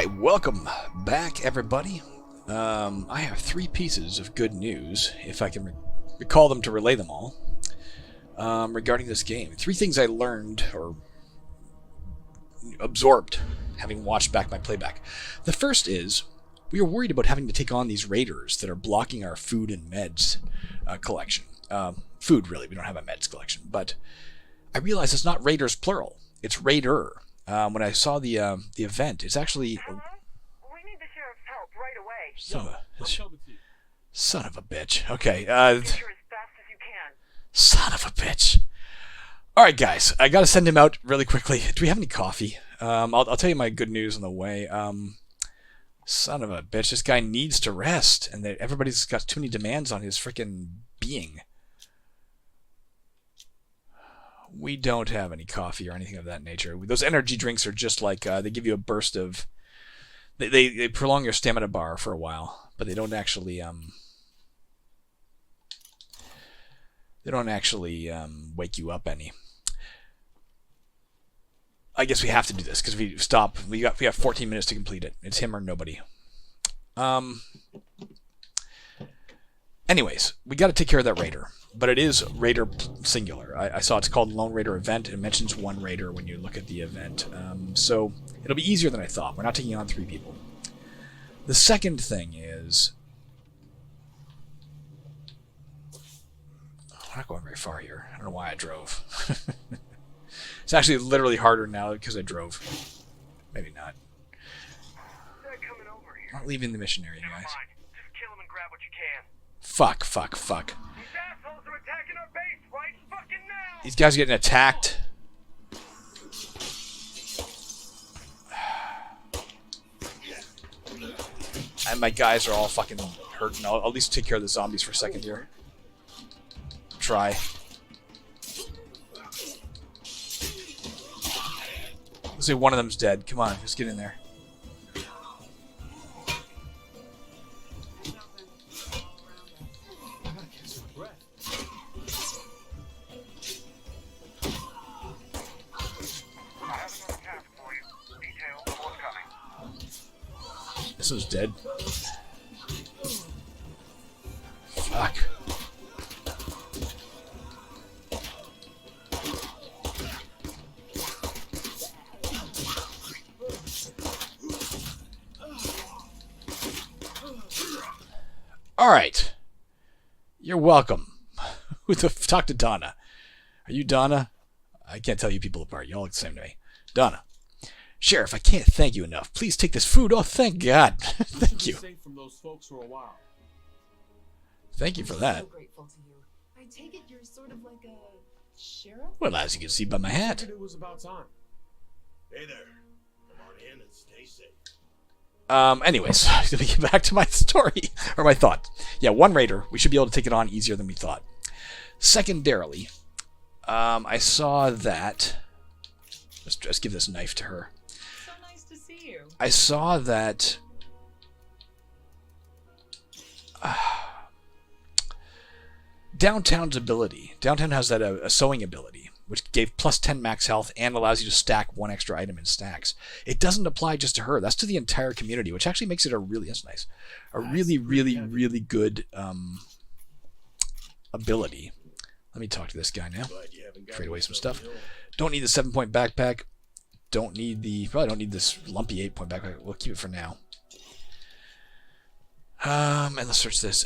Alright, welcome back, everybody. I have three pieces of good news, if I can recall them to relay them all, regarding this game. Three things I learned, or absorbed, having watched back my playback. The first is, we are worried about having to take on these raiders that are blocking our food and meds collection. Food, really, we don't have a meds collection, but I realized it's not raiders plural, it's raider. When I saw the event, it's actually... Hello? We need the sheriff's help right away. Son of a bitch. Okay, Get here as fast as you can. son of a bitch. Alright, guys, I gotta send him out really quickly. Do we have any coffee? I'll tell you my good news on the way. Son of a bitch, this guy needs to rest, and everybody's got too many demands on his freaking being. We don't have any coffee or anything of that nature. Those energy drinks are just like, they give you a burst of... They prolong your stamina bar for a while, but they don't actually wake you up any. I guess we have to do this, because if we stop, we have 14 minutes to complete it. It's him or nobody. Anyways, we got to take care of that raider. But it is Raider singular. I saw it's called Lone Raider Event. It mentions one Raider when you look at the event. So it'll be easier than I thought. We're not taking on 3 people. The second thing is... we're not going very far here. I don't know why I drove. It's actually literally harder now because I drove. Maybe not. They're coming over here. I'm not leaving the mission area, Never guys. mind. Just kill them and grab what you can. Fuck. These assholes are attacking our base right fucking now! These guys are getting attacked. And my guys are all fucking hurting. I'll at least take care of the zombies for a second here. Try. Let's say one of them's dead. Come on, just get in there. This one's dead. Fuck. Alright. You're welcome. Talk to Donna. Are you Donna? I can't tell you people apart. You all look the same to me. Donna. Sheriff, I can't thank you enough. Please take this food. Oh, thank God. Thank you. Safe from those folks for a while. Thank you for that. I'm so grateful to you. I take it you're sort of like a sheriff? Well, as you can see by my hat. It was about time. Hey there. Come on in and stay safe. Anyways, let me get back to my story, or my thought. Yeah, one raider. We should be able to take it on easier than we thought. Secondarily, I saw that... Let's just give this knife to her. So nice to see you. I saw that... Downtown's ability. Downtown has that a sewing ability, which gave plus 10 max health and allows you to stack one extra item in stacks. It doesn't apply just to her. That's to the entire community, which actually makes it a really... That's nice. A really, really, really good ability. Let me talk to this guy now. Trade away some stuff. Don't need the 7-point backpack. Probably don't need this lumpy 8-point backpack. We'll keep it for now. And let's search this.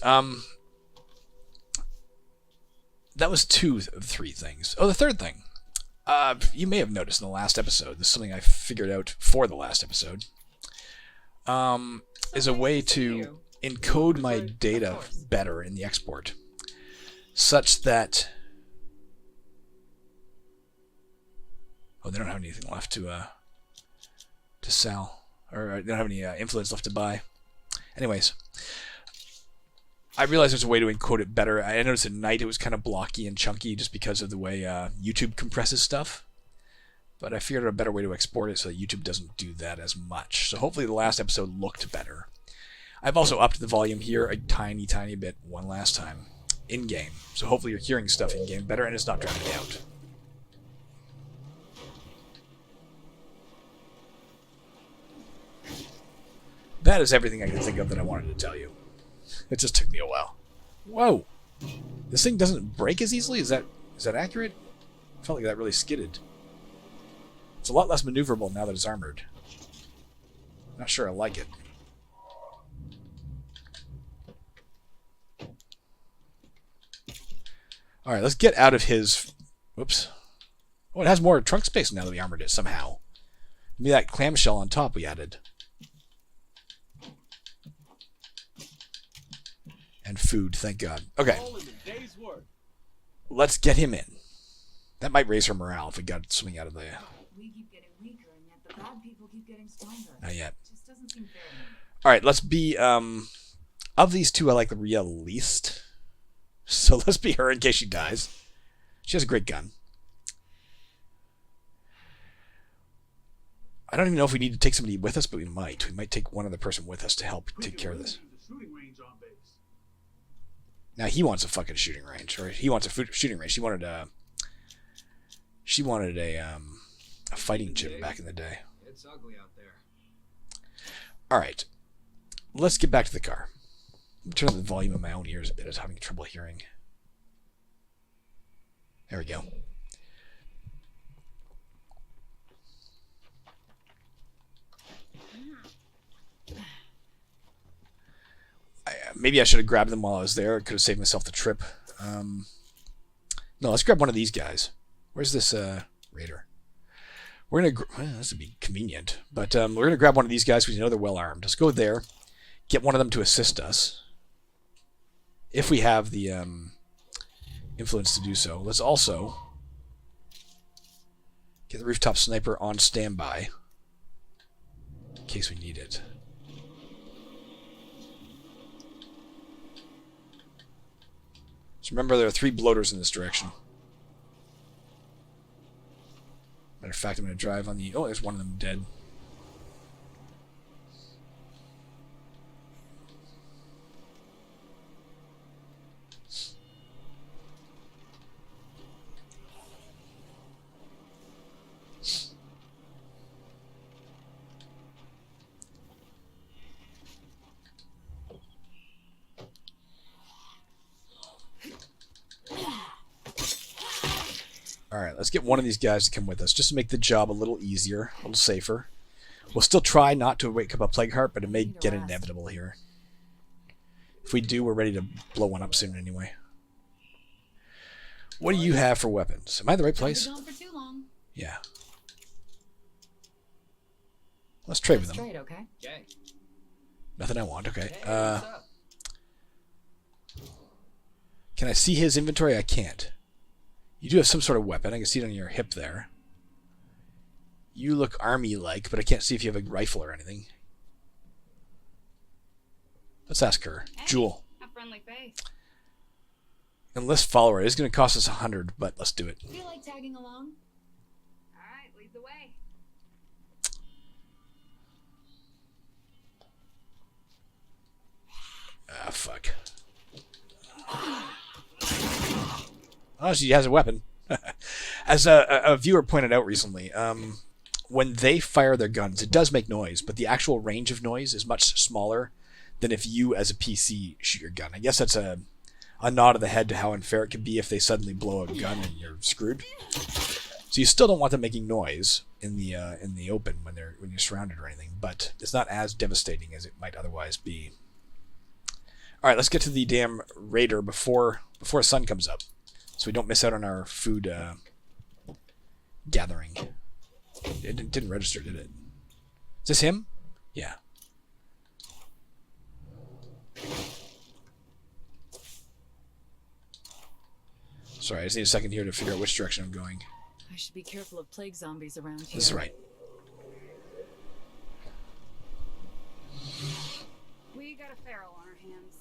That was 2 of 3 things. Oh, the third thing. You may have noticed in the last episode, this is something I figured out for the last episode, is a way to encode my data better in the export, such that... Oh, they don't have anything left to sell, or they don't have any influence left to buy. Anyways, I realized there's a way to encode it better. I noticed at night it was kind of blocky and chunky just because of the way YouTube compresses stuff. But I figured out a better way to export it so that YouTube doesn't do that as much. So hopefully the last episode looked better. I've also upped the volume here a tiny, tiny bit one last time in-game. So hopefully you're hearing stuff in-game better and it's not drowning me out. that is everything I can think of that I wanted to tell you. It just took me a while. Whoa! This thing doesn't break as easily? Is that accurate? I felt like that really skidded. It's a lot less maneuverable now that it's armored. Not sure I like it. Alright, let's get out of his... Whoops. Oh, it has more trunk space now that we armored it somehow. Maybe that clamshell on top we added. And food, thank God. Okay. Let's get him in. That might raise her morale if we got something out of the... We keep getting weaker, and yet the bad people keep getting stronger. Not yet. It just doesn't seem fair to me. Alright, let's be... Of these two, I like Rhea least. So let's be her in case she dies. She has a great gun. I don't even know if we need to take somebody with us, but we might. We might take one other person with us to help take care of this. Now he wants a fucking shooting range, or he wants a shooting range. She wanted a fighting gym back in the day. It's ugly out there. All right, let's get back to the car. Turn up the volume of my own ears a bit. I was having trouble hearing. There we go. Maybe I should have grabbed them while I was there. I could have saved myself the trip. No, let's grab one of these guys. Where's this raider? We're gonna. Well, this would be convenient, but we're gonna grab one of these guys because we know they're well armed. Let's go there, get one of them to assist us, if we have the influence to do so. Let's also get the rooftop sniper on standby in case we need it. So remember, there are 3 bloaters in this direction. Matter of fact, I'm going to drive on the... Oh, there's one of them dead. Alright, let's get one of these guys to come with us, just to make the job a little easier, a little safer. We'll still try not to wake up a plague heart, but it may get inevitable here. If we do, we're ready to blow one up soon anyway. What do you have for weapons? Am I in the right place? Gone for too long. Yeah. Let's trade with them. Trade, okay? Okay. Nothing I want, okay. Hey, what's up? Can I see his inventory? I can't. You do have some sort of weapon. I can see it on your hip there. You look army-like, but I can't see if you have a rifle or anything. Let's ask her. Hey, Jewel. a friendly face. Enlist follower. It is going to cost us 100, but let's do it. Feel like tagging along? All right, lead the way. Ah, fuck. Oh, she has a weapon. As a viewer pointed out recently, when they fire their guns, it does make noise, but the actual range of noise is much smaller than if you, as a PC, shoot your gun. I guess that's a nod of the head to how unfair it could be if they suddenly blow a gun and you're screwed. So you still don't want them making noise in the open when you're surrounded or anything, but it's not as devastating as it might otherwise be. All right, let's get to the damn raider before the sun comes up, so we don't miss out on our food gathering. It didn't register, did it? Is this him? Yeah. Sorry, I just need a second here to figure out which direction I'm going. I should be careful of plague zombies around here. This is right. We got a feral on our hands.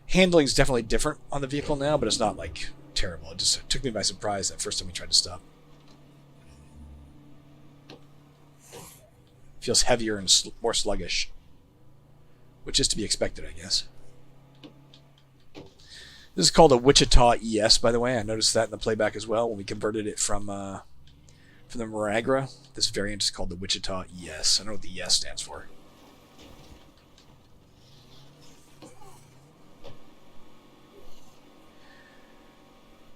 Handling's definitely different on the vehicle now, but it's not like terrible. It just took me by surprise that first time we tried to stop. Feels heavier and more sluggish, which is to be expected, I guess. This is called a Wichita ES, by the way. I noticed that in the playback as well when we converted it from From the Maragra. This variant is called the Wichita Yes. I know what the Yes stands for.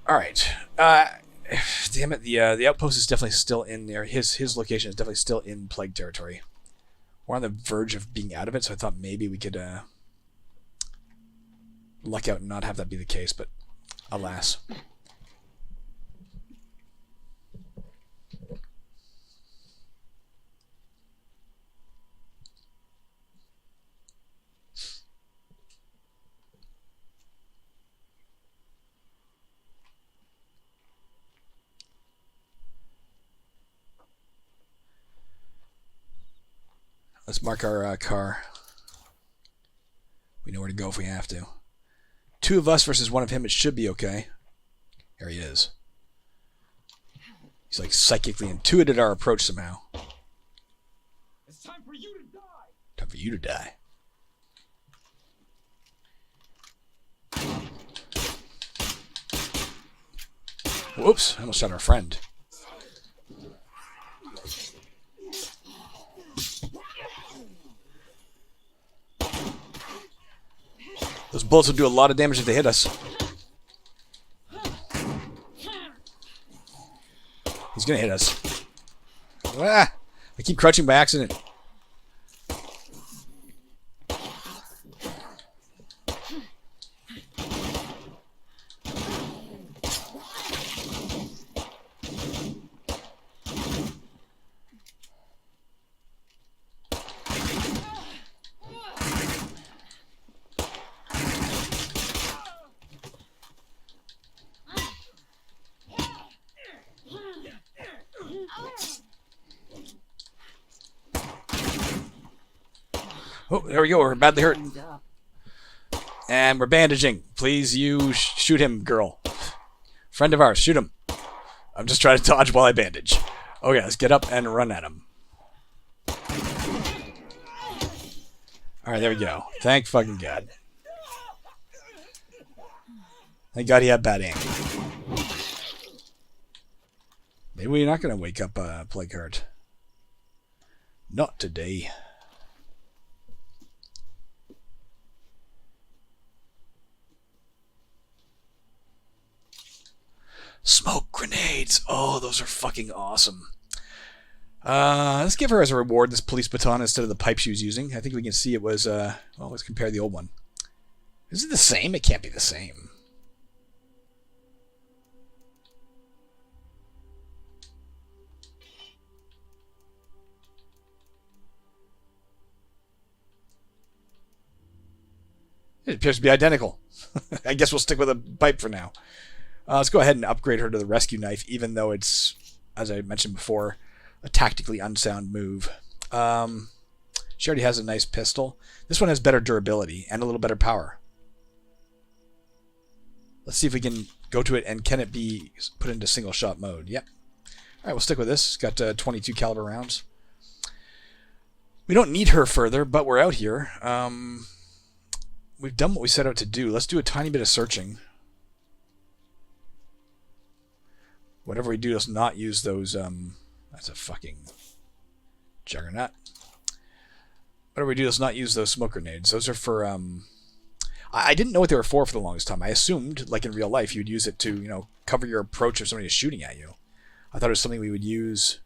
Alright. Damn it, the outpost is definitely still in there. His location is definitely still in Plague territory. We're on the verge of being out of it, so I thought maybe we could luck out and not have that be the case, but alas. Let's mark our car. We know where to go if we have to. 2 of us versus 1 of him. It should be okay. Here he is. He's like psychically intuited our approach somehow. It's time for you to die. Time for you to die. Whoops, I almost shot our friend. Those bullets will do a lot of damage if they hit us. He's gonna hit us. Ah! I keep crouching by accident. Oh, there we go. We're badly hurt. And we're bandaging. Please, you shoot him, girl. Friend of ours, shoot him. I'm just trying to dodge while I bandage. Okay, let's get up and run at him. Alright, there we go. Thank fucking God. Thank God he had bad aim. Maybe we're not going to wake up Plague Heart. Not today. Smoke grenades. Oh, those are fucking awesome. Let's give her as a reward this police baton instead of the pipe she was using. I think we can see it was, well, let's compare the old one. Is it the same? It can't be the same. It appears to be identical. I guess we'll stick with a pipe for now. Let's go ahead and upgrade her to the rescue knife, even though it's, as I mentioned before, a tactically unsound move. She already has a nice pistol. This one has better durability and a little better power. Let's see if we can go to it, and can it be put into single shot mode? Yep. Alright, we'll stick with this. It's got 22 caliber rounds. We don't need her further, but we're out here. We've done what we set out to do. Let's do a tiny bit of searching. Whatever we do, let's not use those, that's a fucking juggernaut. Whatever we do, let's not use those smoke grenades. Those are for, I didn't know what they were for the longest time. I assumed, like in real life, you'd use it to, you know, cover your approach if somebody is shooting at you. I thought it was something we would use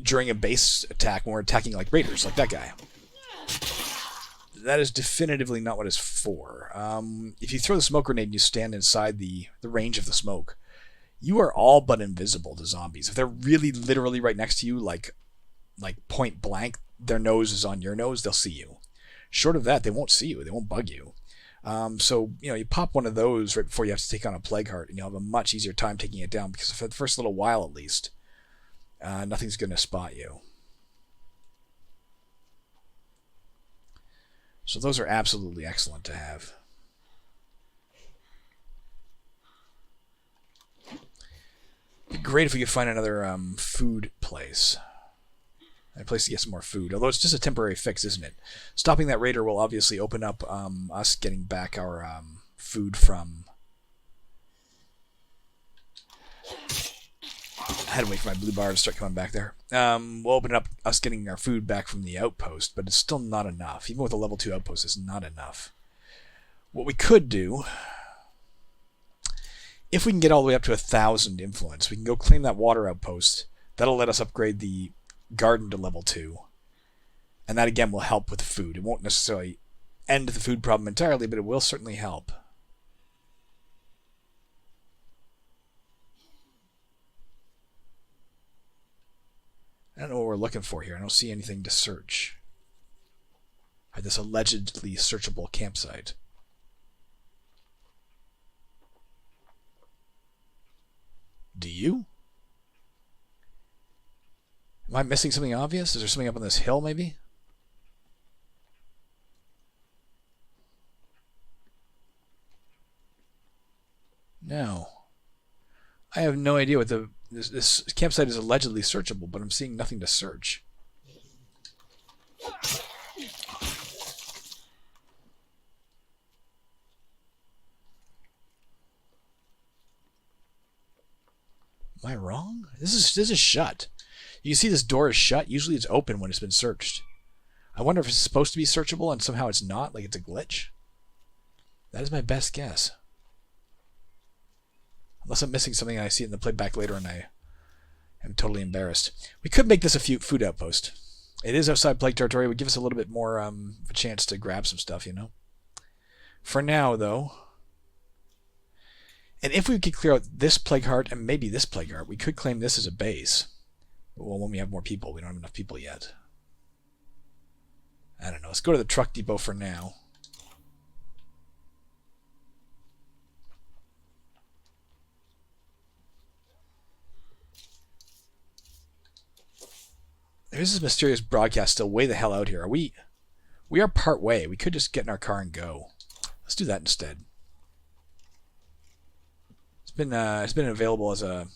during a base attack when we're attacking, like, raiders, like that guy. That is definitively not what it's for. If you throw the smoke grenade and you stand inside the range of the smoke, you are all but invisible to zombies. If they're really literally right next to you, like point blank, their nose is on your nose, they'll see you. Short of that, they won't see you. They won't bug you. So, you know, you pop one of those right before you have to take on a Plague Heart, and you'll have a much easier time taking it down, because for the first little while at least, nothing's going to spot you. So those are absolutely excellent to have. It'd be great if we could find another food place. A place to get some more food. Although it's just a temporary fix, isn't it? Stopping that raider will obviously open up us getting back our food from... had to wait for my blue bar to start coming back there. We'll open up us getting our food back from the outpost, but it's still not enough. Even with a level 2 outpost, it's not enough. What we could do, if we can get all the way up to 1,000 influence, we can go claim that water outpost. That'll let us upgrade the garden to level 2. And that again will help with the food. It won't necessarily end the food problem entirely, but it will certainly help. I don't know what we're looking for here. I don't see anything to search. At this allegedly searchable campsite. Do you? Am I missing something obvious? Is there something up on this hill, maybe? No. I have no idea what this campsite is allegedly searchable, but I'm seeing nothing to search. Am I wrong? This is shut. You see this door is shut. Usually it's open when it's been searched. I wonder if it's supposed to be searchable and somehow it's not, like it's a glitch. That is my best guess. Unless I'm missing something and I see it in the playback later and I am totally embarrassed. We could make this a food outpost. It is outside plague territory. It would give us a little bit more of a chance to grab some stuff, you know. For now, though, and if we could clear out this plague heart and maybe this plague heart, we could claim this as a base. Well, when we have more people, we don't have enough people yet. I don't know. Let's go to the truck depot for now. There's this mysterious broadcast still way the hell out here. We are part way. We could just get in our car and go. Let's do that instead. It's been available as a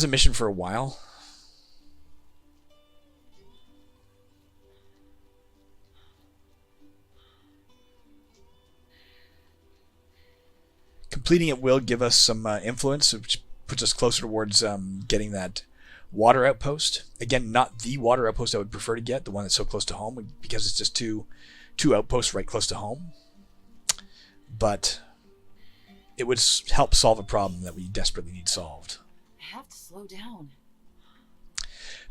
mission for a while. Completing it will give us some influence, which puts us closer towards getting that water outpost. Again, not the water outpost I would prefer to get, the one that's so close to home, because it's just two outposts right close to home. But it would help solve a problem that we desperately need solved. I have to slow down.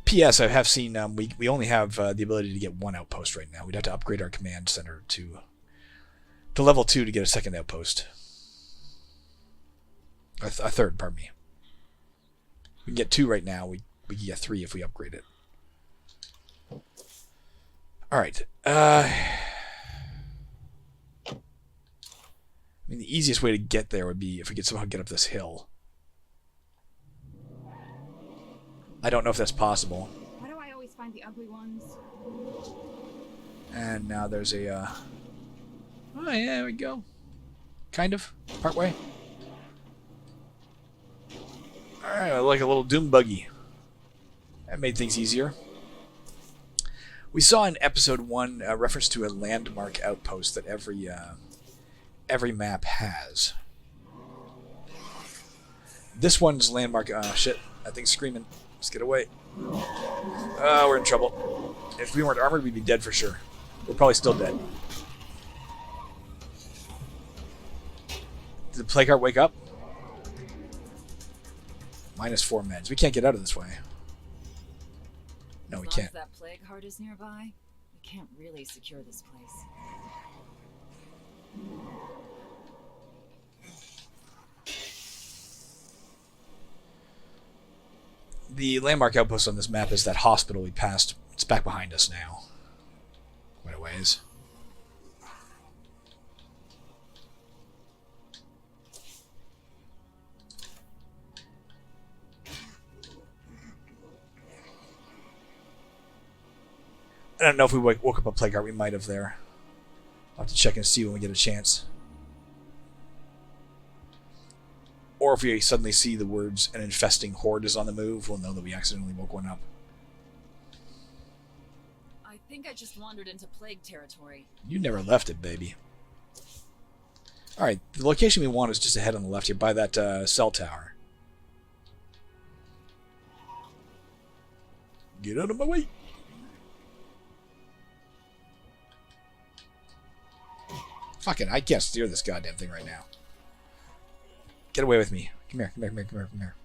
P.S. I have seen we only have the ability to get one outpost right now. We'd have to upgrade our command center to level 2 to get a second outpost. A third, pardon me. We can get 2 right now. We can get 3 if we upgrade it. Alright. I mean, the easiest way to get there would be if we could somehow get up this hill. I don't know if that's possible. Why do I always find the ugly ones? And now there's a... Oh, yeah, there we go. Kind of. Part way. Alright, like a little doom buggy. That made things easier. We saw in episode 1 a reference to a landmark outpost that every map has. This one's landmark... Oh, shit. That thing's screaming. Let's get away. We're in trouble. If we weren't armored, we'd be dead for sure. We're probably still dead. Did the plague heart wake up? -4 meds. We can't get out of this way. No, we can't. As long as that plague heart is nearby, we can't really secure this place. The landmark outpost on this map is that hospital we passed. It's back behind us now. Quite a ways. I don't know if we woke up a plague heart. We might have there. I'll have to check and see when we get a chance. Or if we suddenly see the words "an infesting horde is on the move," we'll know that we accidentally woke one up. I think I just wandered into plague territory. You never left it, baby. Alright, the location we want is just ahead on the left here by that cell tower. Get out of my way! Fucking, I can't steer this goddamn thing right now. Get away with me. Come here, come here, come here, come here, come here.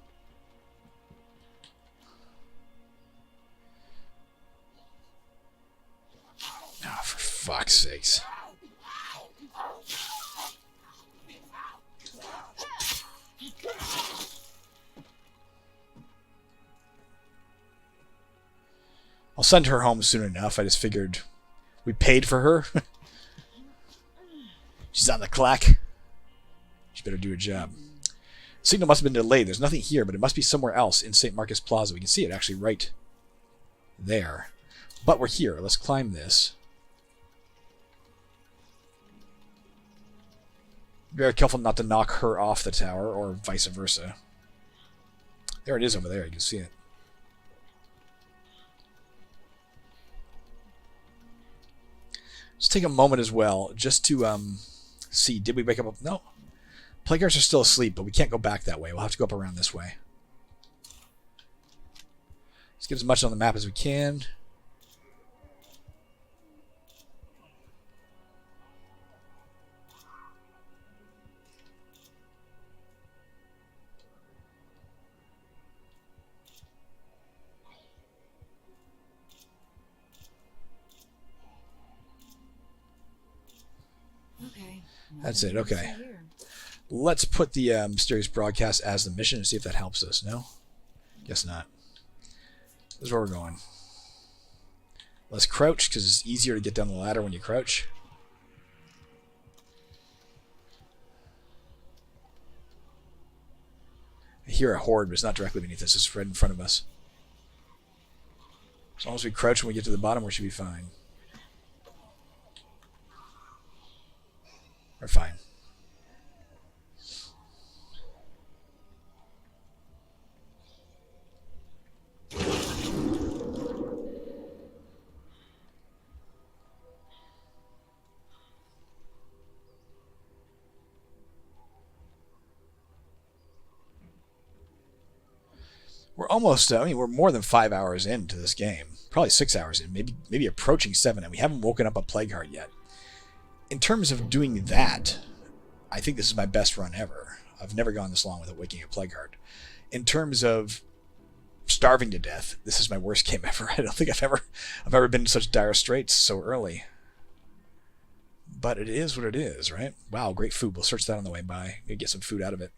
Oh, for fuck's sakes. I'll send her home soon enough. I just figured we paid for her. She's on the clock. She better do her job. Signal must have been delayed. There's nothing here, but it must be somewhere else in St. Marcus Plaza. We can see it actually right there. But we're here. Let's climb this. Very careful not to knock her off the tower, or vice versa. There it is over there. You can see it. Let's take a moment as well, just to see, did we wake up? No. Plague Hearts are still asleep, but we can't go back that way. We'll have to go up around this way. Let's get as much on the map as we can. Okay. That's it, okay. Let's put the mysterious broadcast as the mission and see if that helps us. No? Guess not. This is where we're going. Let's crouch, because it's easier to get down the ladder when you crouch. I hear a horde, but it's not directly beneath us. It's right in front of us. As long as we crouch when we get to the bottom, we should be fine. We're fine. We're almost, I mean, we're more than 5 hours into this game. Probably 6 hours in, maybe approaching 7, and we haven't woken up a Plague Heart yet. In terms of doing that, I think this is my best run ever. I've never gone this long without waking a Plague Heart. In terms of starving to death, this is my worst game ever. I don't think I've ever been in such dire straits so early. But it is what it is, right? Wow, great food. We'll search that on the way by. Maybe get some food out of it.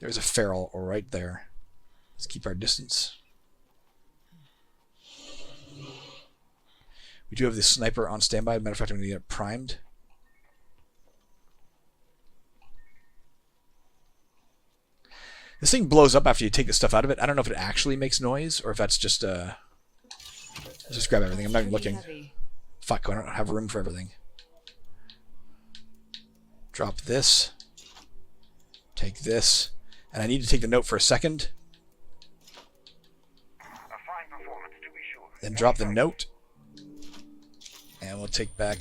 There's a feral right there. Let's keep our distance. We do have the sniper on standby. Matter of fact, I'm going to get it primed. This thing blows up after you take the stuff out of it. I don't know if it actually makes noise or if that's just let's just grab everything. I'm not even looking. Heavy. Fuck, I don't have room for everything. Drop this. Take this. And I need to take the note for a second. A fine performance, to be sure. Then drop the note. And we'll take back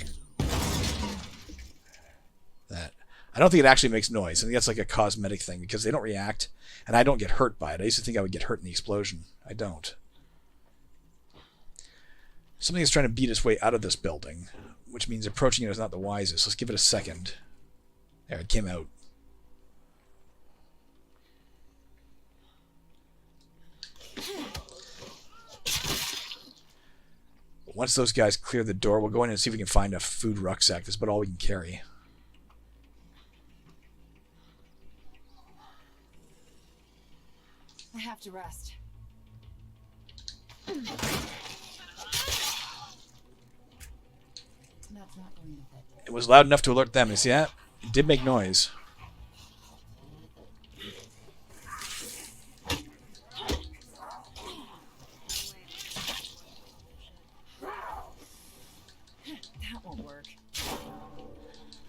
that. I don't think it actually makes noise. I think that's like a cosmetic thing because they don't react. And I don't get hurt by it. I used to think I would get hurt in the explosion. I don't. Something is trying to beat its way out of this building, which means approaching it is not the wisest. Let's give it a second. There, it came out. Once those guys clear the door, we'll go in and see if we can find a food rucksack. That's about all we can carry. I have to rest. That's not going to fit. It was loud enough to alert them. You see that? It did make noise. That won't work.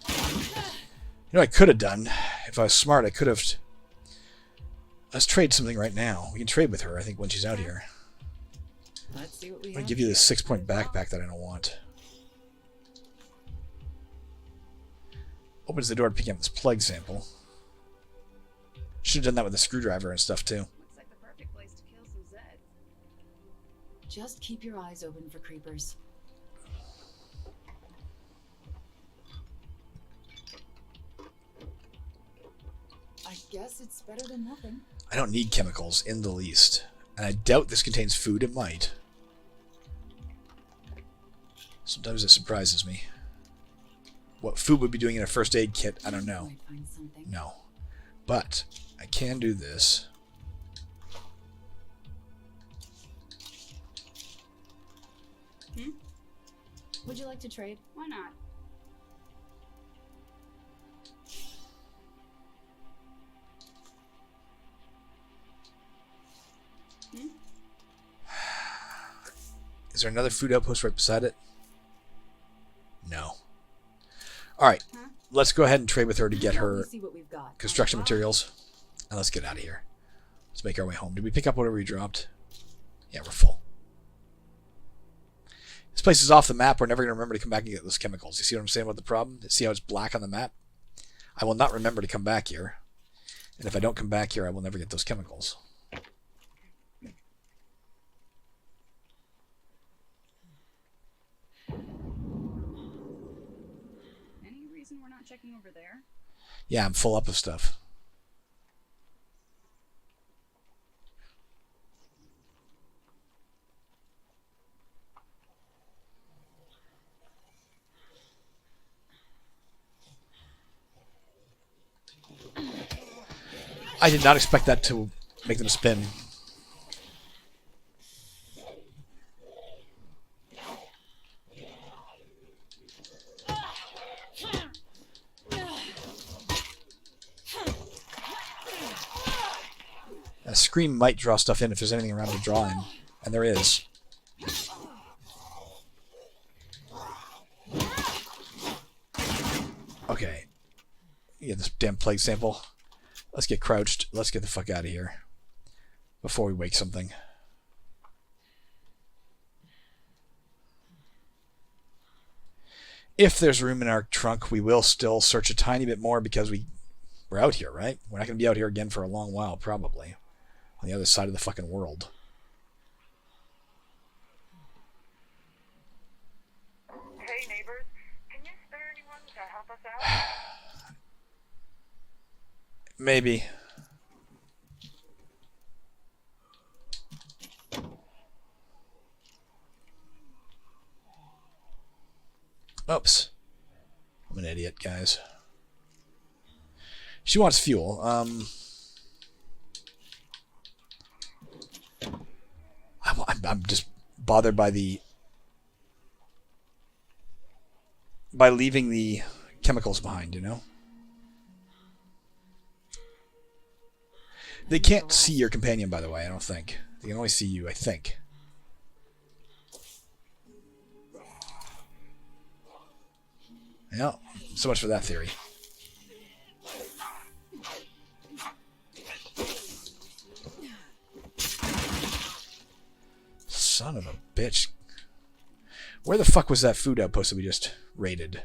You know what I could have done? If I was smart, I could have... Let's trade something right now. We can trade with her, I think, when she's out here. Let's see what we I'm going have. to give you this 6-point backpack that I don't want. Opens the door to pick up this plague sample. Should have done that with a screwdriver and stuff too. Looks like the perfect place to kill some Zeds. Just keep your eyes open for creepers. I guess it's better than nothing. I don't need chemicals in the least. And I doubt this contains food. It might. Sometimes it surprises me. What food would be doing in a first aid kit, I don't know. Might find something. No. But I can do this. Would you like to trade? Why not? Is there another food outpost right beside it? No. Alright. Huh? Let's go ahead and trade with her to get Let her me see what we've got. construction materials. And let's get out of here. Let's make our way home. Did we pick up whatever we dropped? Yeah, we're full. This place is off the map. We're never going to remember to come back and get those chemicals. You see what I'm saying about the problem? See how it's black on the map? I will not remember to come back here. And if I don't come back here, I will never get those chemicals. Any reason we're not checking over there? Yeah, I'm full up of stuff. I did not expect that to make them spin. A screen might draw stuff in if there's anything around to draw in. And there is. Okay. Get this damn plague sample. Let's get crouched. Let's get the fuck out of here. Before we wake something. If there's room in our trunk, we will still search a tiny bit more because we're out here, right? We're not going to be out here again for a long while, probably. On the other side of the fucking world. Hey, neighbors. Can you spare anyone to help us out? Maybe. Oops. I'm an idiot, guys. She wants fuel. I'm just bothered by leaving the chemicals behind, you know? They can't see your companion, by the way, I don't think. They can only see you, I think. Yeah, so much for that theory. Son of a bitch. Where the fuck was that food outpost that we just raided?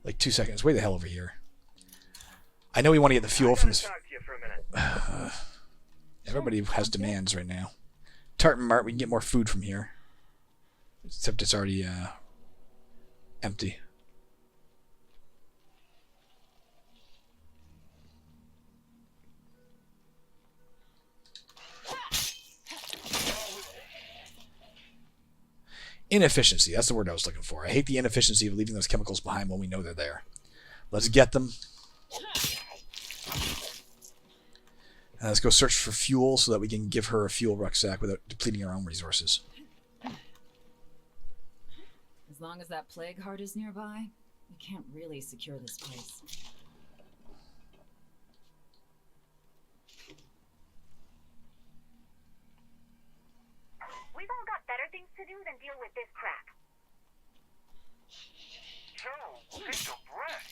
Like 2 seconds. Way the hell over here. I know we want to get the fuel from this. Talk to you for a minute. Everybody has demands right now. Tartan Mart, we can get more food from here. Except it's already empty. Inefficiency. That's the word I was looking for. I hate the inefficiency of leaving those chemicals behind when we know they're there. Let's get them. And let's go search for fuel so that we can give her a fuel rucksack without depleting our own resources. As long as that plague heart is nearby, we can't really secure this place. We've all got better things to do than deal with this crap. Joe, take a breath.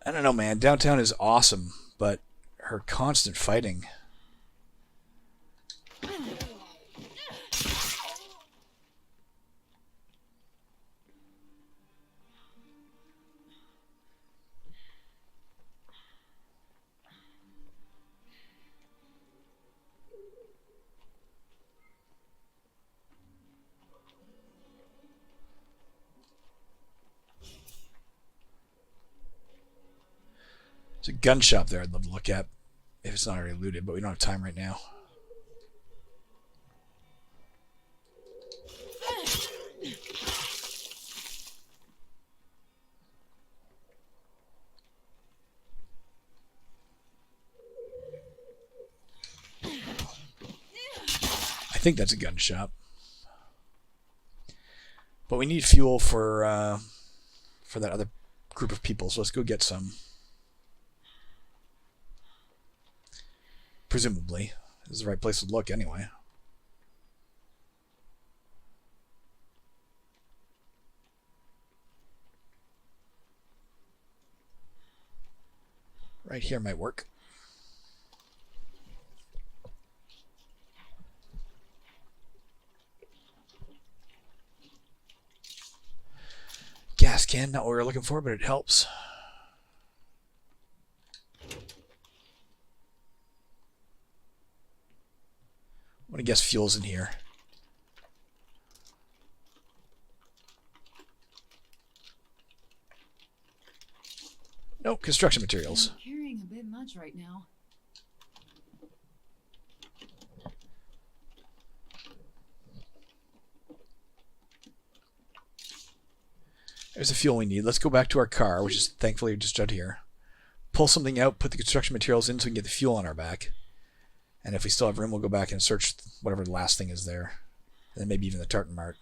I don't know, man. Downtown is awesome, but her constant fighting. There's a gun shop there I'd love to look at if it's not already looted, but we don't have time right now. I think that's a gun shop. But we need fuel for that other group of people, so let's go get some. Presumably. This is the right place to look anyway. Right here might work. Gas can, not what we were looking for, but it helps. I'm gonna guess fuel's in here. Nope, construction materials. I'm carrying a bit much right now. There's the fuel we need. Let's go back to our car, which is thankfully just out here. Pull something out, put the construction materials in so we can get the fuel on our back. And if we still have room, we'll go back and search whatever the last thing is there. And then maybe even the tartan mart.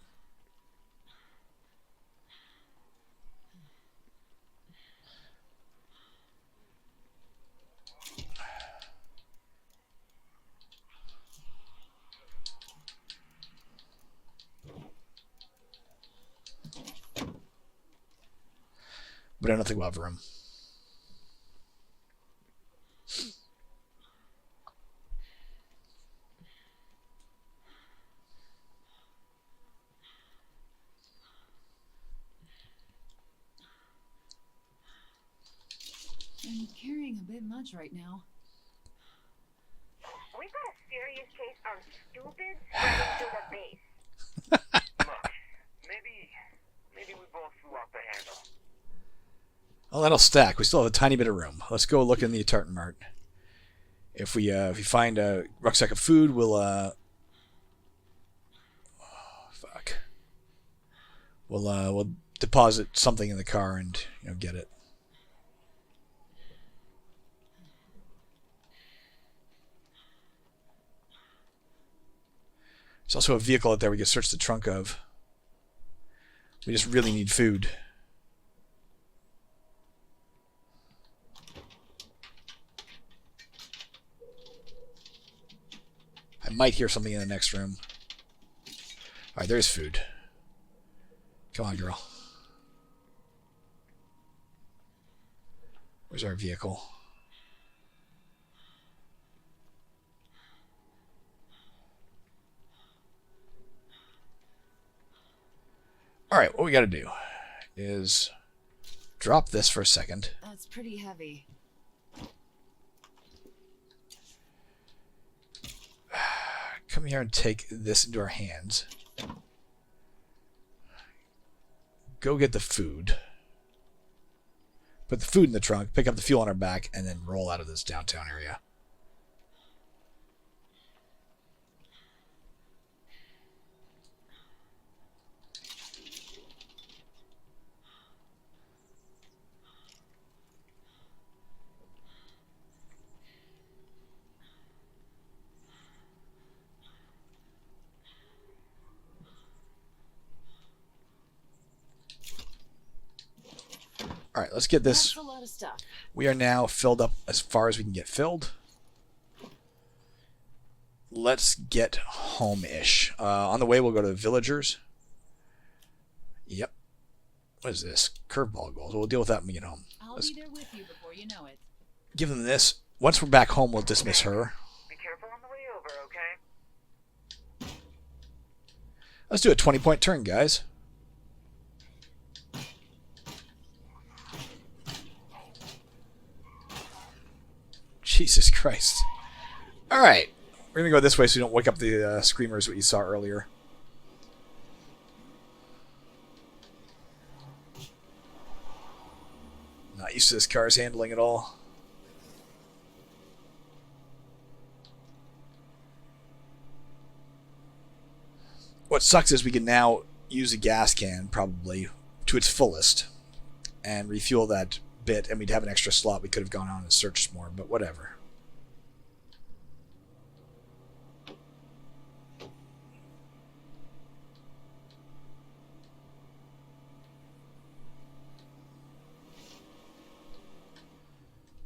But I don't think we'll have room. I'm carrying a bit much right now. We've got a serious case of stupid spreading through the base. Look, maybe we both flew off the handle. Oh, that'll stack. We still have a tiny bit of room. Let's go look in the tartan mart. If we find a rucksack of food, we'll we'll deposit something in the car and get it. There's also a vehicle out there we can search the trunk of. We just really need food. I might hear something in the next room. Alright, there's food. Come on, girl. Where's our vehicle? Alright, what we gotta do is drop this for a second. That's pretty heavy. Come here and take this into our hands. Go get the food. Put the food in the trunk, pick up the fuel on our back, and then roll out of this downtown area. Alright, let's get this. That's a lot of stuff. We are now filled up as far as we can get filled. Let's get home-ish. On the way, we'll go to the villagers. Yep. What is this? Curveball goals. We'll deal with that when we get home. I'll Let's be there with you before you know it. give them this. Once we're back home, we'll dismiss her. Be careful on the way over, okay? Let's do a 20-point turn, guys. Jesus Christ. Alright. We're going to go this way so you don't wake up the screamers that you saw earlier. Not used to this car's handling at all. What sucks is we can now use a gas can, probably, to its fullest, and refuel that bit, and we'd have an extra slot. We could have gone on and searched more, but whatever.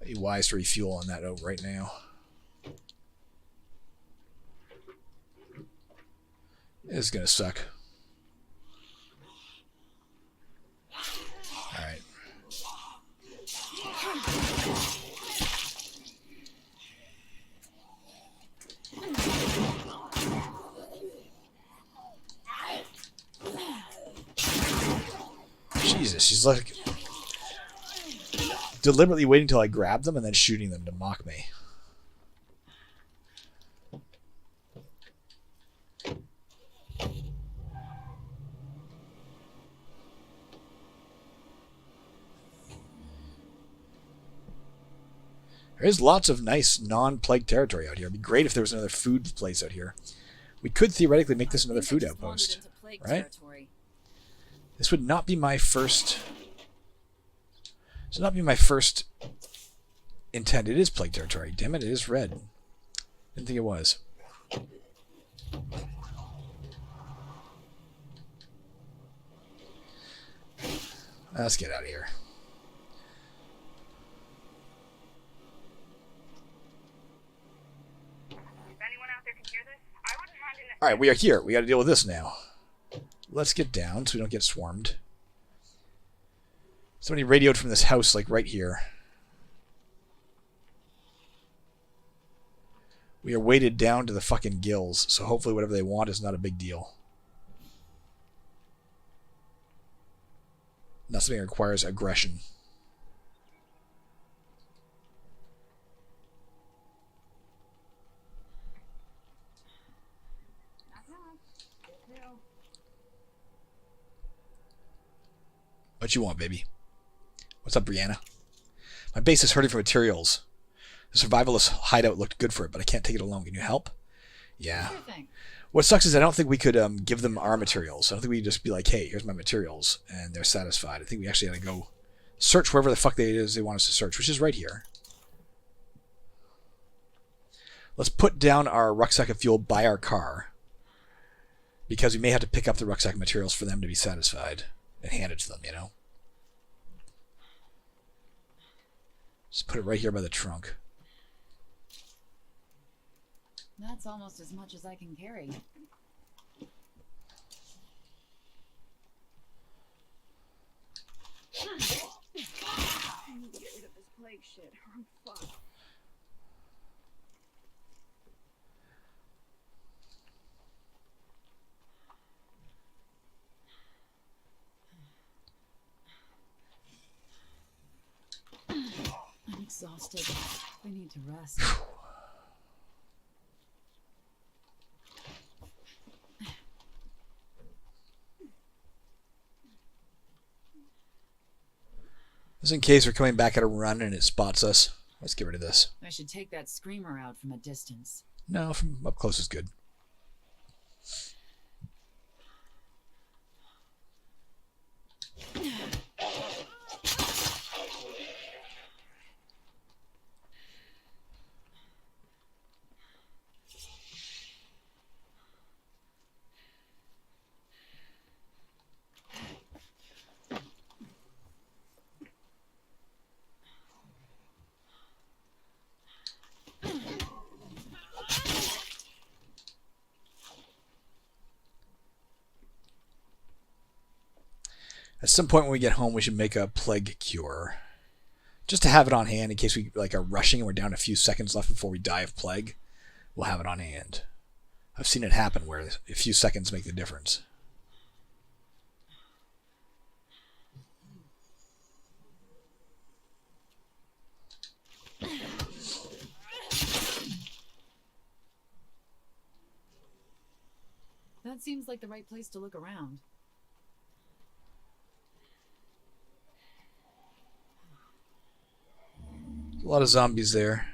Be wise to refuel on that note right now. This is gonna suck. Alright. Jesus, she's like deliberately waiting until I grab them and then shooting them to mock me. There is lots of nice non-plague territory out here. It'd be great if there was another food place out here. We could theoretically make this another food outpost, right? This would not be my first... This would not be my first intent. It is plague territory. Damn it, it is red. Didn't think it was. Let's get out of here. Alright, we are here. We got to deal with this now. Let's get down so we don't get swarmed. Somebody radioed from this house, like right here. We are weighted down to the fucking gills, so hopefully whatever they want is not a big deal. Not something that requires aggression. What you want, baby? What's up, Brianna? My base is hurting for materials. The survivalist hideout looked good for it, but I can't take it alone. Can you help? Yeah. What sucks is I don't think we could give them our materials. I don't think we could just be like, hey, here's my materials, and they're satisfied. I think we actually got to go search wherever the fuck it is they want us to search, which is right here. Let's put down our rucksack of fuel by our car, because we may have to pick up the rucksack materials for them to be satisfied and hand it to them, you know? Just put it right here by the trunk. That's almost as much as I can carry. I need to get rid of this plague shit or I'm fucked. I'm exhausted. We need to rest. Just in case we're coming back at a run and it spots us. Let's get rid of this. I should take that screamer out from a distance. No, from up close is good. At some point when we get home, we should make a plague cure. Just to have it on hand in case we are rushing and we're down a few seconds left before we die of plague. We'll have it on hand. I've seen it happen where a few seconds make the difference. That seems like the right place to look around. A lot of zombies there.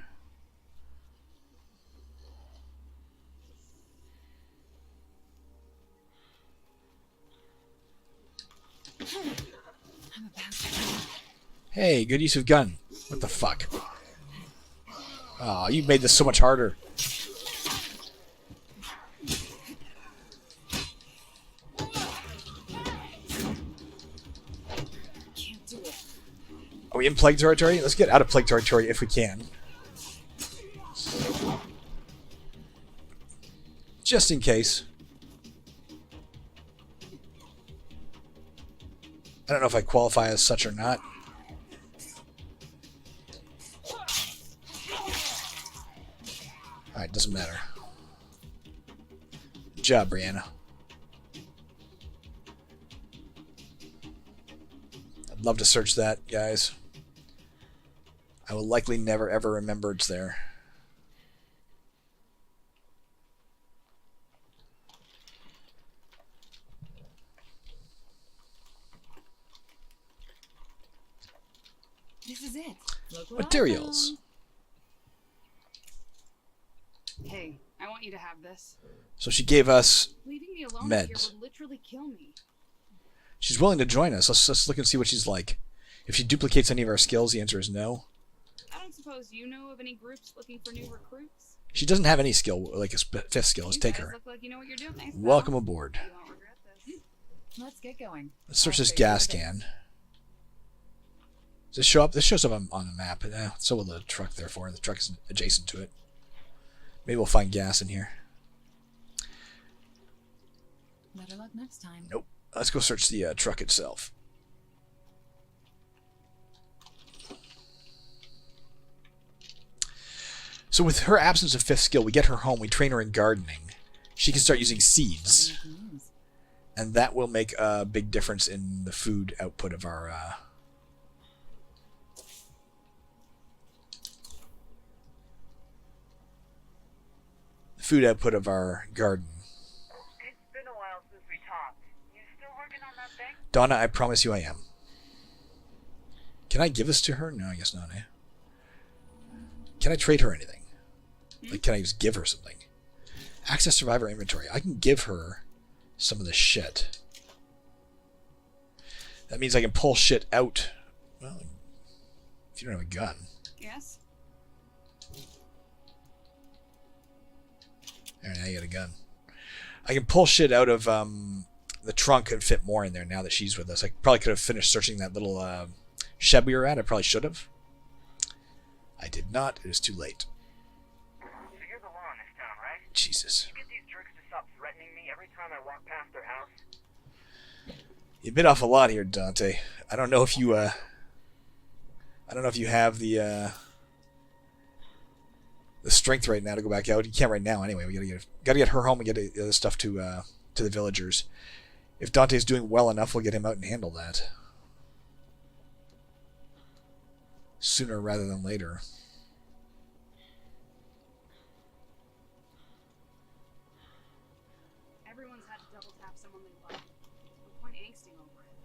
Hey, good use of gun. What the fuck? Oh, you made this so much harder. Can't do it. Are we in plague territory? Let's get out of plague territory if we can. Just in case. I don't know if I qualify as such or not. Alright, doesn't matter. Good job, Brianna. I'd love to search that, guys. I will likely never ever remember it's there. This is it. Look what Materials. Hey, I want you to have this. So she gave us... Leaving me alone Meds. here would literally kill me. She's willing to join us. Let's look and see what she's like. If she duplicates any of our skills, the answer is no. I don't suppose you know of any groups looking for new recruits? She doesn't have any skill, like a fifth skill. Let's You take guys her. look like you know what you're doing. Thanks, Welcome pal. aboard. You won't regret this. Let's get going. Let's search I'll this show you gas the base. can. Does this show up? This shows up on the map. So will the truck, therefore. The truck is adjacent to it. Maybe we'll find gas in here. Better luck next time. Nope. Let's go search the truck itself. So with her absence of fifth skill, we get her home, we train her in gardening. She can start using seeds. Something we can use. And that will make a big difference in the food output of our... food output of our garden. It's been a while since we talked. You still working on that thing? Donna, I promise you I am. Can I give this to her? No, I guess not. Eh? Can I trade her anything? Like, can I just give her something? Access survivor inventory. I can give her some of this shit. That means I can pull shit out. Well, if you don't have a gun. Yes? There, now you got a gun. I can pull shit out of the trunk and fit more in there now that she's with us. I probably could have finished searching that little shed we were at. I probably should have. I did not. It is too late. So you're the law in this town, right? Jesus. You get these jerks to stop threatening me every time I walk past their house? You bit off a lot here, Dante. I don't know if you I don't know if you have the strength right now to go back out. You can't right now anyway. We gotta get her home and get the other stuff to the villagers. If Dante's doing well enough, we'll get him out and handle that. Sooner rather than later. Everyone's had to double tap someone they love. No point angsting over it.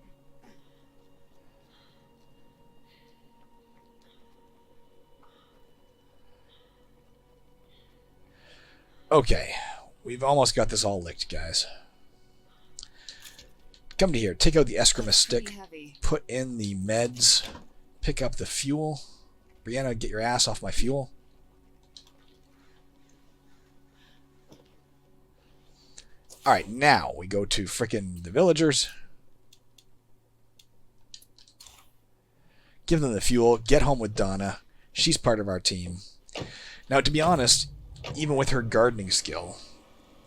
Okay. We've almost got this all licked, guys. Come to here. Take out the eskrima stick. Pretty heavy. Put in the meds. Pick up the fuel. Brianna, get your ass off my fuel. Alright, now we go to frickin' the villagers. Give them the fuel. Get home with Donna. She's part of our team. Now, to be honest, even with her gardening skill,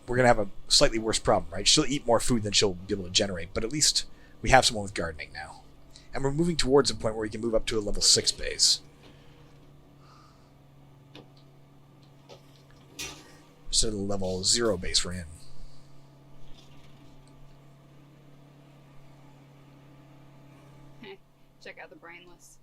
we're going to have a slightly worse problem, right? She'll eat more food than she'll be able to generate, but at least we have someone with gardening now. And we're moving towards a point where we can move up to a level 6 base. Instead of the level 0 base we're in. Check out the brainless.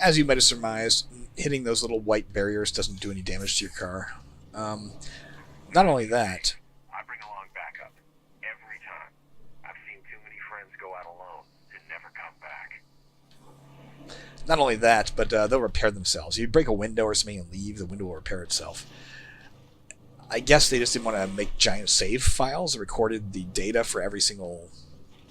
As you might have surmised, hitting those little white barriers doesn't do any damage to your car. Not only that, I bring along backup. Every time. I've seen too many friends go out alone and never come back. not only that, but they'll repair themselves. You break a window or something and leave, the window will repair itself. I guess they just didn't want to make giant save files that recorded the data for every single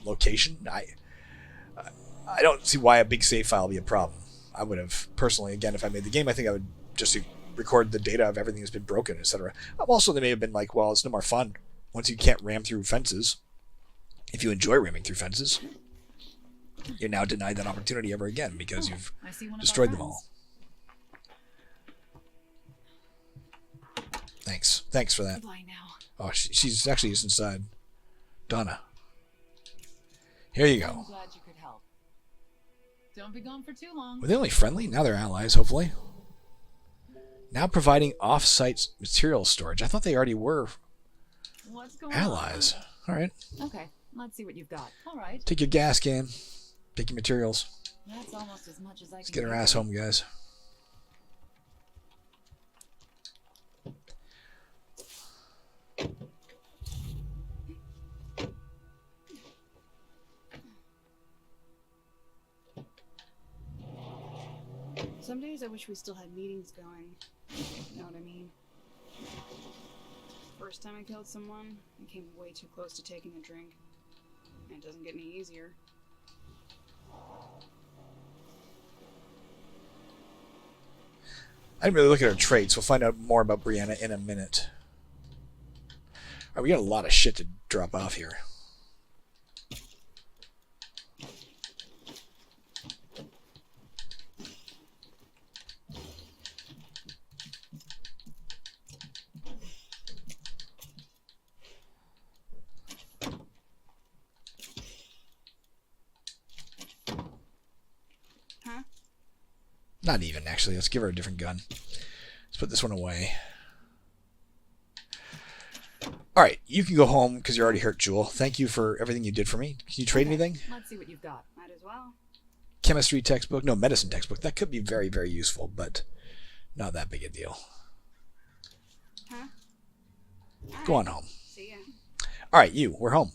location. I don't see why a big save file would be a problem. I would have, personally, again, if I made the game, I think I would just record the data of everything that's been broken, etc. Also, they may have been like, well, it's no more fun once you can't ram through fences. If you enjoy ramming through fences, you're now denied that opportunity ever again because you've destroyed them all. Thanks. Thanks for that. Goodbye now. Oh, she's actually just inside. Donna. Here you I'm go. glad you could help. Don't be gone for too long. Were they only friendly? Now they're allies, hopefully. Now providing off-site material storage. I thought they already were What's going allies. All right. on? Okay, let's see what you've got. All right. Take your gas can. Take your materials. That's almost as much as I Let's can get our do. ass home, guys. Some days I wish we still had meetings going. You know what I mean? First time I killed someone, I came way too close to taking a drink. And it doesn't get any easier. I didn't really look at her traits. We'll find out more about Brianna in a minute. All right, we got a lot of shit to drop off here. Huh? Not even, actually. Let's give her a different gun. Let's put this one away. Alright, you can go home because you're already hurt, Jewel. Thank you for everything you did for me. Can you trade anything? Let's see what you've got. Might as well. Chemistry textbook? No, medicine textbook. That could be very, very useful, but not that big a deal. Huh? Go on home. See ya. Alright, you. We're home.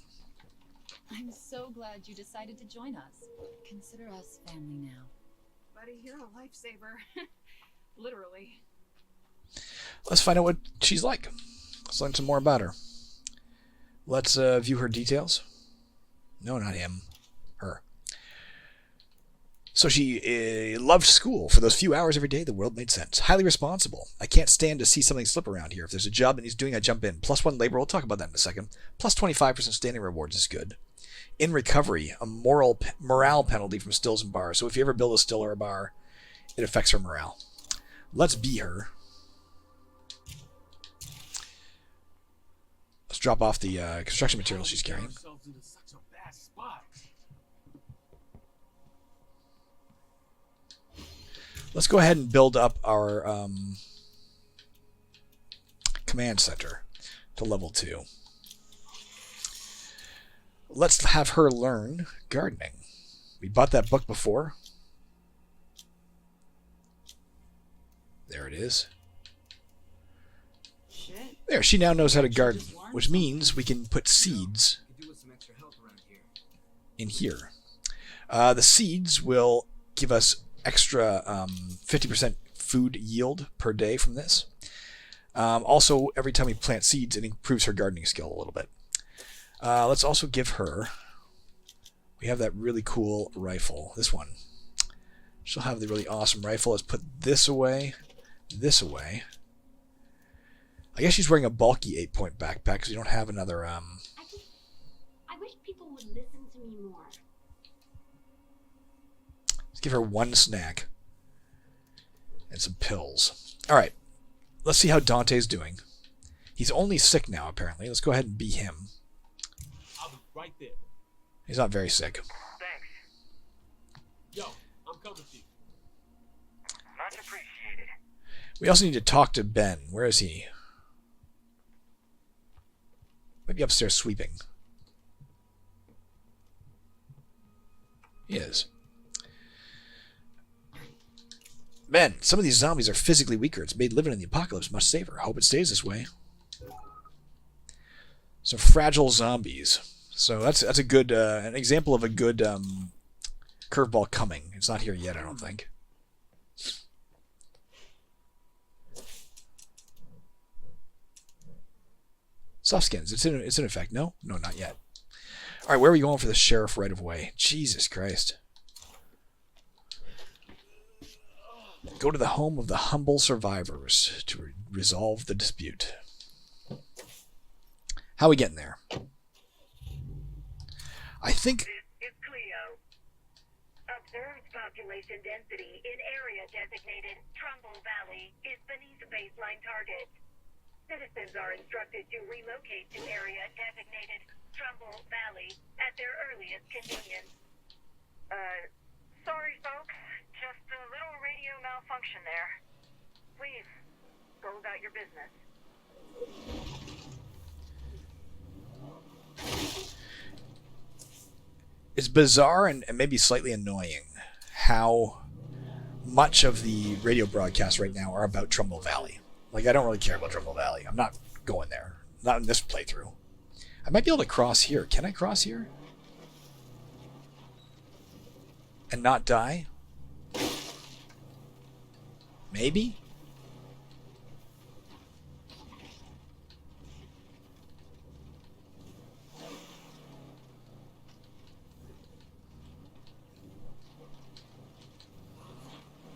I'm so glad you decided to join us. Consider us family now. Buddy, you're a lifesaver. Literally. Let's find out what she's like. Let's learn some more about her. Let's view her details. No, not him. Her. So she loved school. For those few hours every day, the world made sense. Highly responsible. I can't stand to see something slip around here. If there's a job that needs doing, I jump in. +1 labor. We'll talk about that in a second. Plus 25% standing rewards is good. In recovery, a morale penalty from stills and bars. So if you ever build a still or a bar, it affects her morale. Let's be her. Let's drop off the construction materials she's carrying. Ourselves into such a bad spot. Let's go ahead and build up our command center to level 2. Let's have her learn gardening. We bought that book before. There it is. Shit. There, she now knows how to garden, which means we can put seeds Could do with some extra help around here. in here. The seeds will give us extra 50% food yield per day from this. Also, every time we plant seeds, it improves her gardening skill a little bit. Let's also give her... We have that really cool rifle. This one. She'll have the really awesome rifle. Let's put this away. This away. I guess she's wearing a bulky 8-point backpack because we don't have another... I wish people would listen to me more. Let's give her one snack. And some pills. Alright. Let's see how Dante's doing. He's only sick now, apparently. Let's go ahead and be him. I'll be right there. He's not very sick. Thanks. Yo, I'm coming to you. Much appreciated. We also need to talk to Ben. Where is he? Maybe upstairs sweeping. He is. Ben, some of these zombies are physically weaker. It's made living in the apocalypse much safer. Hope it stays this way. Some fragile zombies. So that's a good an example of a good curveball coming. It's not here yet, I don't think. Soft skins. It's in effect. No, not yet. All right, where are we going for the sheriff right of way? Jesus Christ. Go to the home of the humble survivors to resolve the dispute. How are we getting there? I think... This is Cleo. Observed population density in area designated Trumbull Valley is beneath baseline target. Citizens are instructed to relocate to area designated Trumbull Valley at their earliest convenience. Sorry, folks. Just a little radio malfunction there. Please, go about your business. It's bizarre and maybe slightly annoying how much of the radio broadcasts right now are about Trumbull Valley. Like, I don't really care about Trumbull Valley. I'm not going there. Not in this playthrough. I might be able to cross here. Can I cross here? And not die? Maybe?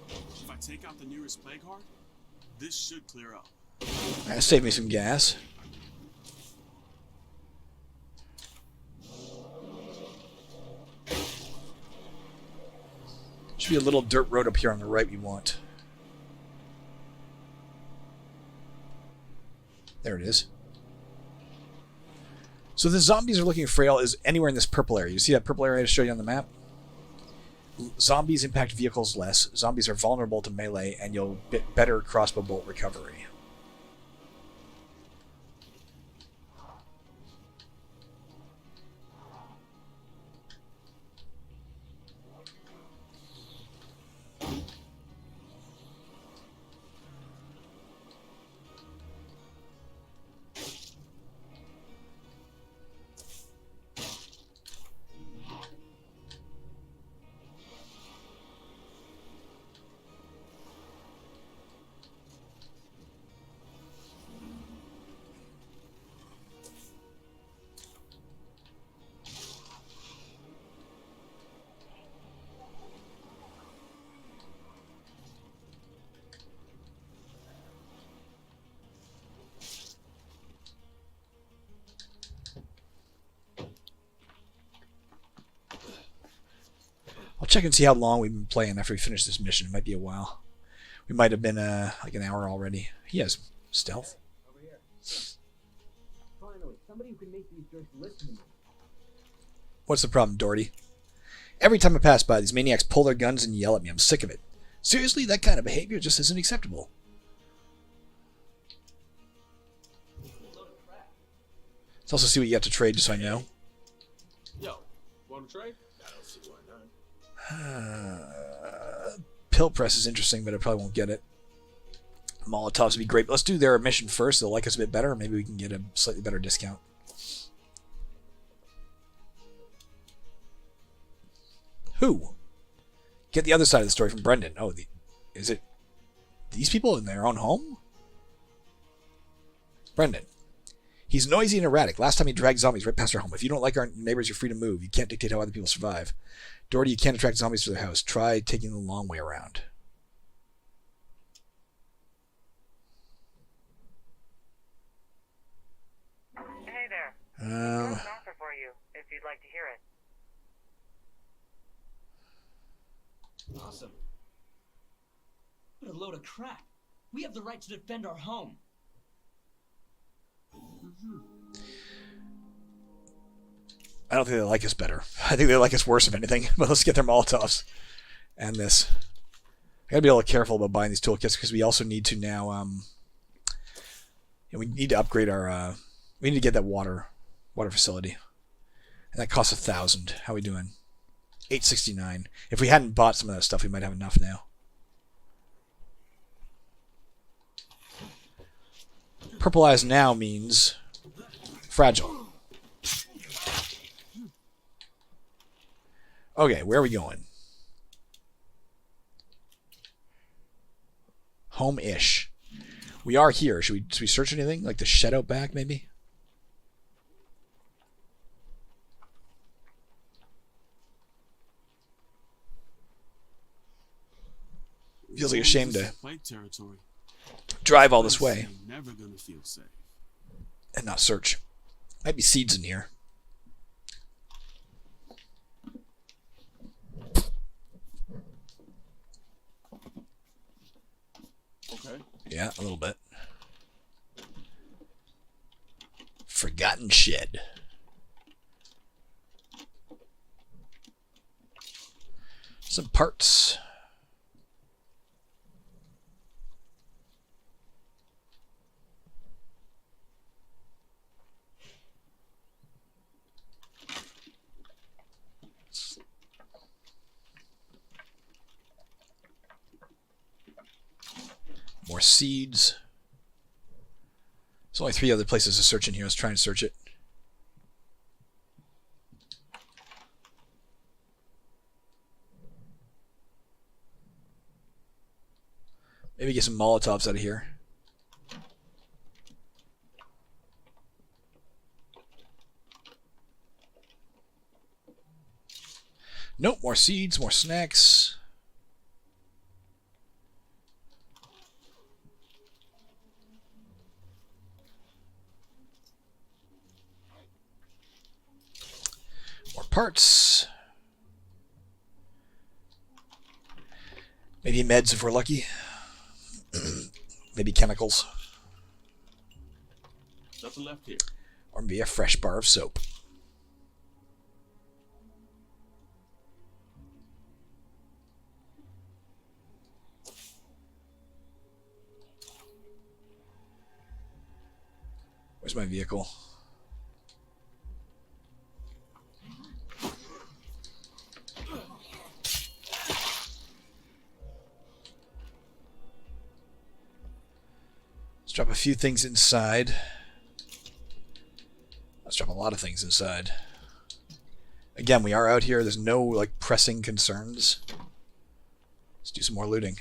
If I take out the nearest plague heart, this should clear up. That saved me some gas. Should be a little dirt road up here on the right we want. There it is. So the zombies are looking frail is anywhere in this purple area. You see that purple area I showed you on the map? Zombies impact vehicles less. Zombies are vulnerable to melee, and you'll get better crossbow bolt recovery. I'll check and see how long we've been playing after we finish this mission. It might be a while. We might have been like an hour already. He has stealth. Over here. Finally, somebody who can make these jerks listen to me. What's the problem, Doherty? Every time I pass by, these maniacs pull their guns and yell at me. I'm sick of it. Seriously, that kind of behavior just isn't acceptable. Let's also see what you have to trade, just so I know. Yo, want to trade? I don't see why not. Pill press is interesting, but I probably won't get it. Molotovs would be great. But let's do their mission first. They'll like us a bit better. Maybe we can get a slightly better discount. Who? Get the other side of the story from Brendan. Oh, is it these people in their own home? Brendan. He's noisy and erratic. Last time he dragged zombies right past our home. If you don't like our neighbors, you're free to move. You can't dictate how other people survive. Doherty, you can't attract zombies to their house. Try taking the long way around. Hey there. I have an offer for you, if you'd like to hear it. Awesome. What a load of crap. We have the right to defend our home. I don't think they like us better. I think they like us worse, if anything. But let's get their Molotovs. And this. I gotta be a little careful about buying these toolkits because we also need to now, we need to upgrade our, we need to get that water facility. And that costs 1,000. How are we doing? 869. If we hadn't bought some of that stuff, we might have enough now. Purple eyes now means fragile. Okay, where are we going? Home-ish. We are here. Should we search anything? Like the shed out back, maybe? Feels like a shame to Plague territory. drive all this way You're never gonna feel safe. and not search. Might be seeds in here. Okay. Yeah, a little bit. Forgotten shed. Some parts. More seeds. There's only 3 other places to search in here. Let's try and search it. Maybe get some Molotovs out of here. Nope, more seeds, more snacks. More parts. Maybe meds if we're lucky. Maybe chemicals. Nothing left here. Or maybe a fresh bar of soap. Where's my vehicle? Let's drop a few things inside. Let's drop a lot of things inside. Again, we are out here. There's no like pressing concerns. Let's do some more looting.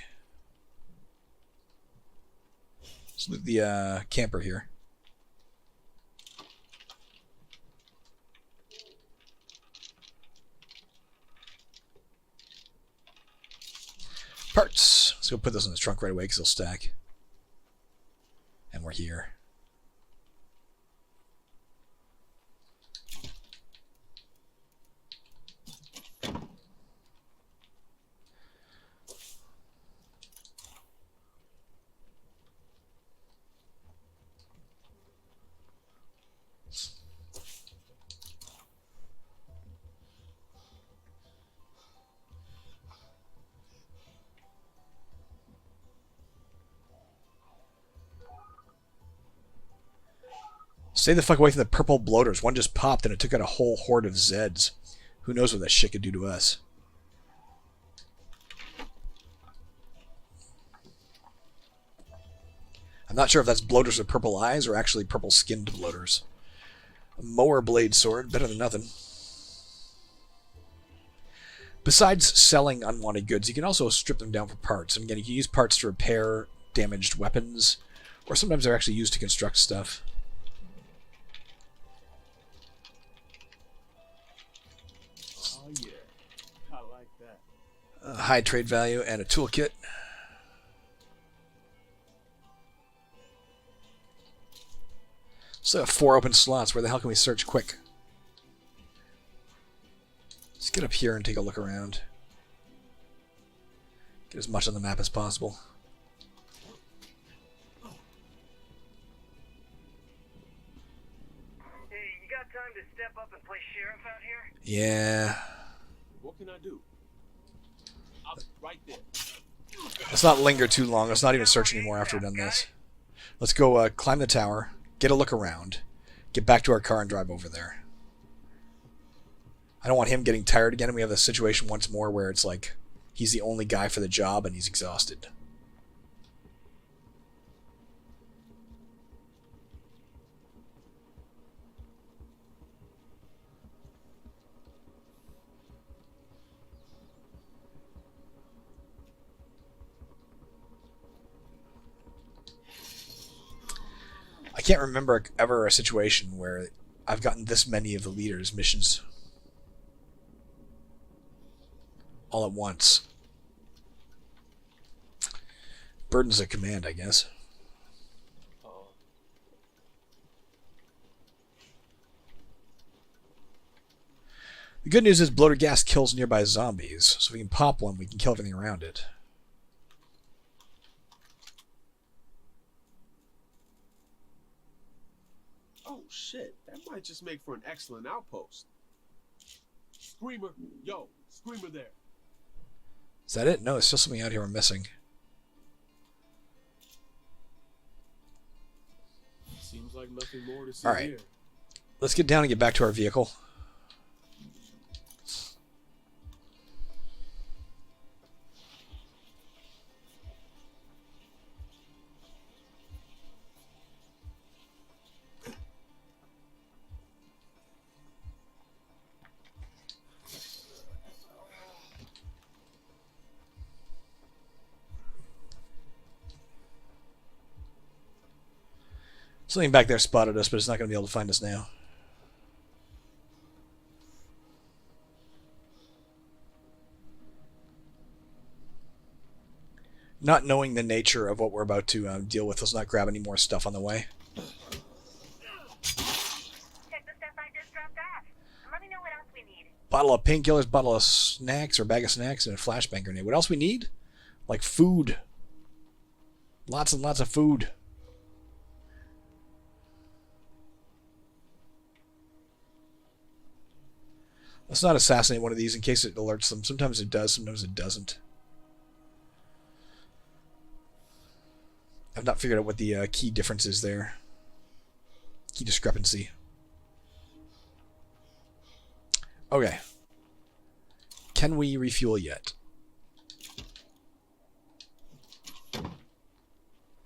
Let's loot the camper here. Parts. Let's go put those in the trunk right away because they'll stack. And we're here. Stay the fuck away from the purple bloaters. One just popped and it took out a whole horde of Zeds. Who knows what that shit could do to us. I'm not sure if that's bloaters with purple eyes or actually purple skinned bloaters. A mower blade sword, better than nothing. Besides selling unwanted goods, you can also strip them down for parts. And again, you can use parts to repair damaged weapons, or sometimes they're actually used to construct stuff. Oh yeah, I like that. High trade value and a toolkit. So 4 open slots. Where the hell can we search quick? Let's get up here and take a look around. Get as much on the map as possible. Hey, you got time to step up and play sheriff out here? Yeah. What can I do? I'll right there. Let's not linger too long. Let's not even search anymore after we've done this. Let's go climb the tower, get a look around, get back to our car and drive over there. I don't want him getting tired again and we have the situation once more where it's like he's the only guy for the job and he's exhausted. can't remember ever a situation where I've gotten this many of the leaders' missions all at once. Burdens of command, I guess. The good news is bloater gas kills nearby zombies, so if we can pop one, we can kill everything around it. Oh shit, that might just make for an excellent outpost. Screamer, yo, Screamer there. Is that it? No, there's still something out here we're missing. Seems like nothing more to see All right. here. Let's get down and get back to our vehicle. Something back there spotted us, but it's not going to be able to find us now. Not knowing the nature of what we're about to deal with, let's not grab any more stuff on the way. Check the stuff I just dropped off. And let me know what else we need. Bottle of painkillers, bottle of snacks, or bag of snacks, and a flashbang grenade. What else we need? Like food. Lots and lots of food. Let's not assassinate one of these in case it alerts them. Sometimes it does, sometimes it doesn't. I've not figured out what the key difference is there. Key discrepancy. Okay. Can we refuel yet?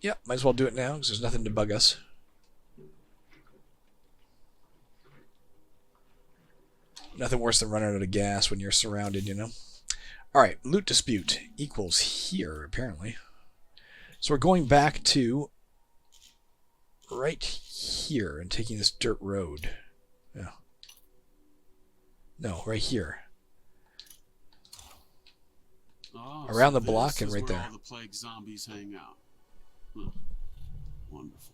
Yep, might as well do it now because there's nothing to bug us. Nothing worse than running out of gas when you're surrounded, you know. Alright, loot dispute equals here, apparently. So we're going back to right here and taking this dirt road. Yeah. No, right here. Oh, Around so the block this and is right where there. all the plague zombies hang out. Huh. Wonderful.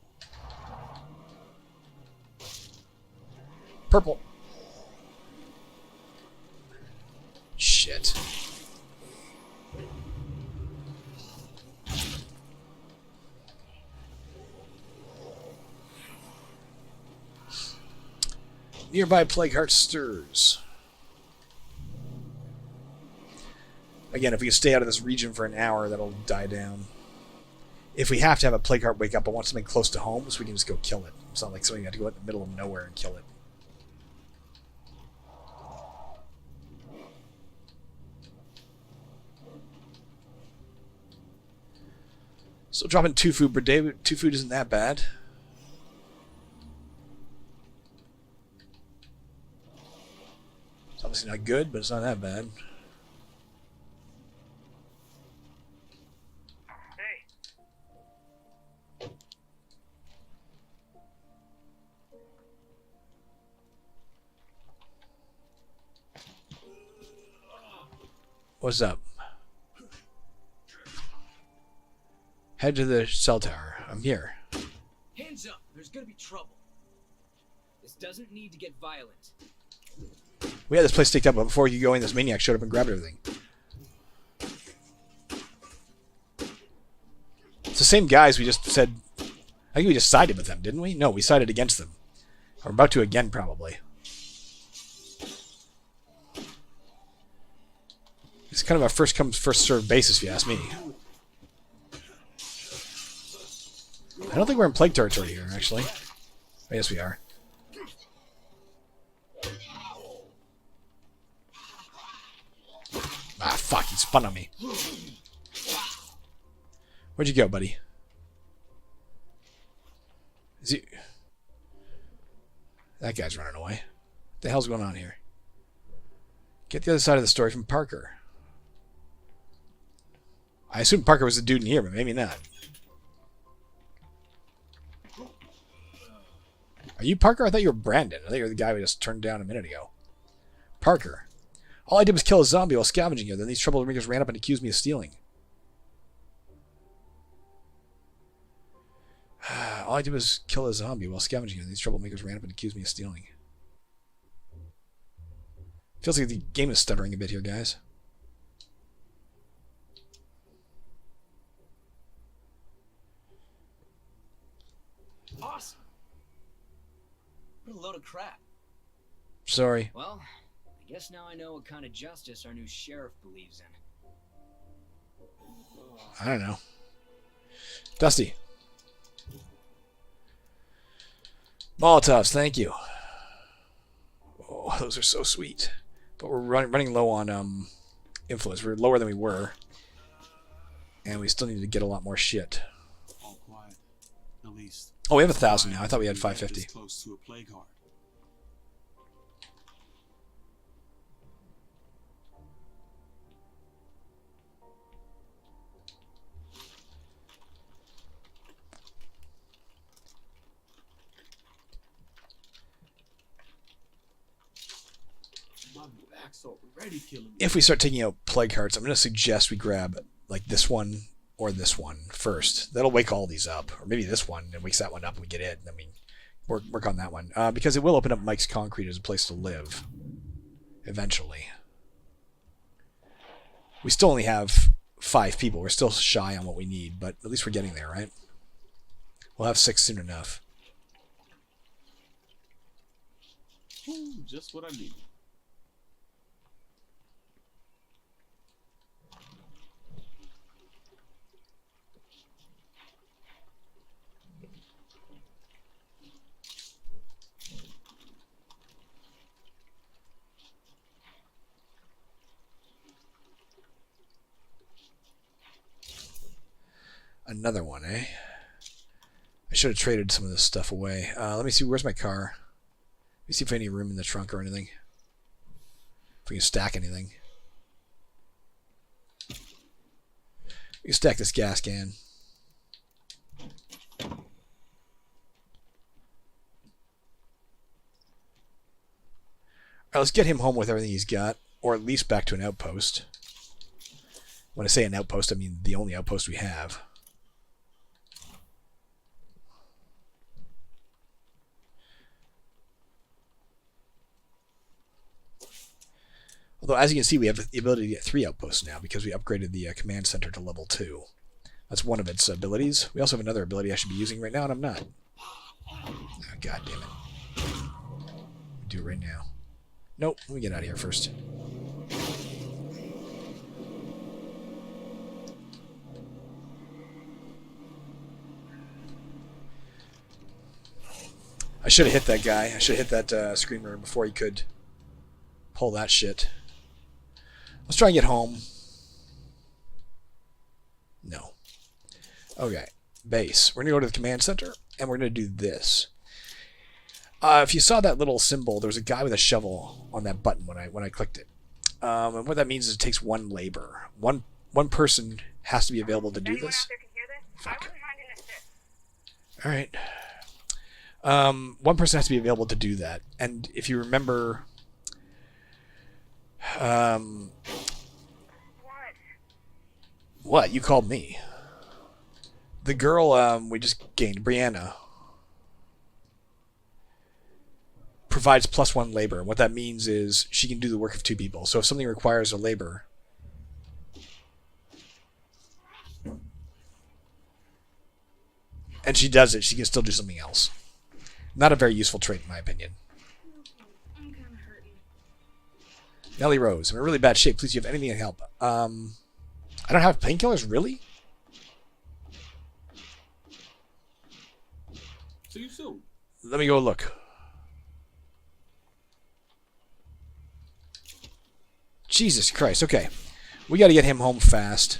Purple. Shit. Nearby plague heart stirs. Again, if we can stay out of this region for an hour, that'll die down. If we have to have a plague heart wake up, I want something close to home so we can just go kill it. It's not like something you have to go out in the middle of nowhere and kill it. So dropping 2 food per day, 2 food isn't that bad. It's obviously not good, but it's not that bad. Hey. What's up? Head to the cell tower. I'm here. Hands up! There's gonna be trouble. This doesn't need to get violent. We had this place staked up, but before you go in, this maniac showed up and grabbed everything. It's the same guys we just said... I think we just sided with them, didn't we? No, we sided against them. We're about to again, probably. It's kind of a first come, first served basis, if you ask me. I don't think we're in plague territory here, actually. Oh, yes, we are. Ah, fuck, he spun on me. Where'd you go, buddy? Is he... That guy's running away. What the hell's going on here? Get the other side of the story from Parker. I assumed Parker was the dude in here, but maybe not. Are you Parker? I thought you were Brandon. I thought you were the guy we just turned down a minute ago. Parker. All I did was kill a zombie while scavenging here. Then these troublemakers ran up and accused me of stealing. All I did was kill a zombie while scavenging here. These troublemakers ran up and accused me of stealing. Feels like the game is stuttering a bit here, guys. Awesome. What a load of crap. Sorry. Well, I guess now I know what kind of justice our new sheriff believes in. I don't know. Dusty. Molotovs, thank you. Oh, those are so sweet. But we're running low on influence. We're lower than we were. And we still need to get a lot more shit. All quiet. At least. Oh, we have 1,000 now. I thought we had 550. Close to a plague heart. My back's already killing me. If we start taking out plague hearts, I'm going to suggest we grab like this one or this one first. That'll wake all these up. Or maybe this one and wakes that one up and we get it. And then we work on that one. Because it will open up Mike's Concrete as a place to live. Eventually. We still only have 5 people. We're still shy on what we need. But at least we're getting there, right? We'll have 6 soon enough. Ooh, just what I needed. Another one, eh? I should have traded some of this stuff away. Let me see. Where's my car? Let me see if I have any room in the trunk or anything. If we can stack anything. We can stack this gas can. Alright, let's get him home with everything he's got. Or at least back to an outpost. When I say an outpost, I mean the only outpost we have. Although, as you can see, we have the ability to get 3 outposts now because we upgraded the command center to level 2. That's one of its abilities. We also have another ability I should be using right now, and I'm not. Oh, God damn it. Do it right now. Nope, let me get out of here first. I should have hit that guy. I should have hit that screamer before he could pull that shit. Let's try and get home. No. Okay. Base. We're going to go to the command center, and we're going to do this. If you saw that little symbol, there was a guy with a shovel on that button when I clicked it. And what that means is it takes 1 labor. One person has to be available to do Anyone this. out there can hear this? I Fuck. wouldn't mind an assist. Alright. One person has to be available to do that. And if you remember... What? You called me. The girl we just gained, Brianna, provides +1 labor. What that means is she can do the work of 2 people. So if something requires a labor, and she does it, she can still do something else. Not a very useful trait, in my opinion. I'm kind of hurting. Nellie Rose, I'm in really bad shape. Please, do you have anything to help? I don't have painkillers, really? See you soon. Let me go look. Jesus Christ. Okay. We got to get him home fast.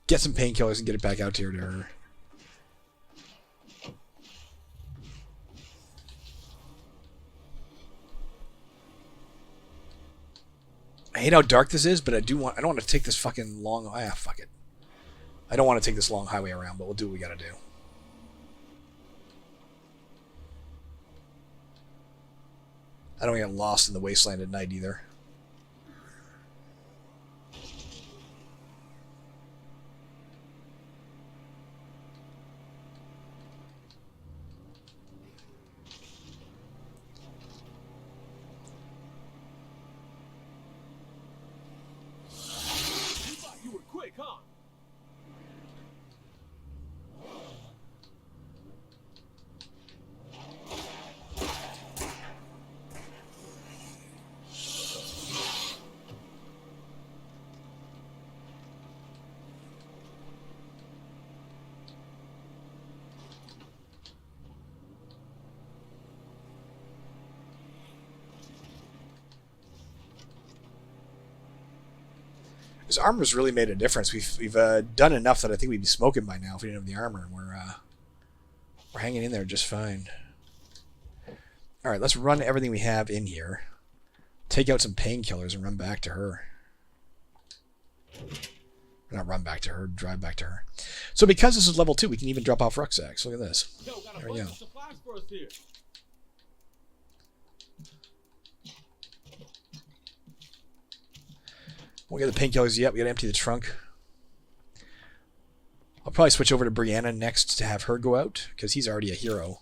Get some painkillers and get it back out here to her. I hate how dark this is, but I don't want to take this fucking long... fuck it. I don't want to take this long highway around, but we'll do what we got to do. I don't get lost in the wasteland at night either. You thought you were quick, huh? His armor's really made a difference. We've done enough that I think we'd be smoking by now if we didn't have the armor. And we're hanging in there just fine. All right, let's run everything we have in here. Take out some painkillers and run back to her. Not run back to her, drive back to her. So because this is level 2, we can even drop off rucksacks. Look at this. Yo, got a There we bunch go. of supplies for us here. We'll get the painkillers yet. We gotta empty the trunk. I'll probably switch over to Brianna next to have her go out, because he's already a hero.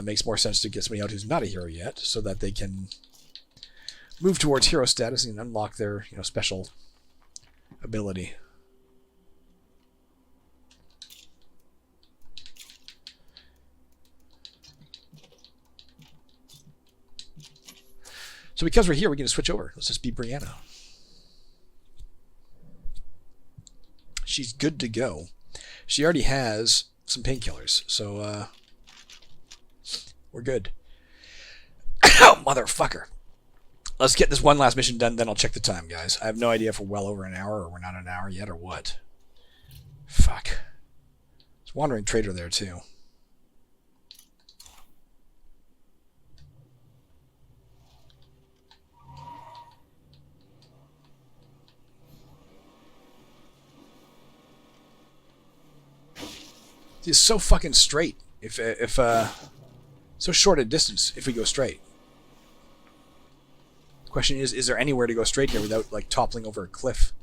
Makes more sense to get somebody out who's not a hero yet, so that they can move towards hero status and unlock their special ability. So because we're here, we're going to switch over. Let's just be Brianna. She's good to go. She already has some painkillers, so we're good. Oh, motherfucker. Let's get this one last mission done, then I'll check the time, guys. I have no idea if we're well over an hour or we're not an hour yet or what. Fuck. There's a wandering trader there, too. It's so fucking straight. If so short a distance if we go straight. The question is there anywhere to go straight here without like toppling over a cliff?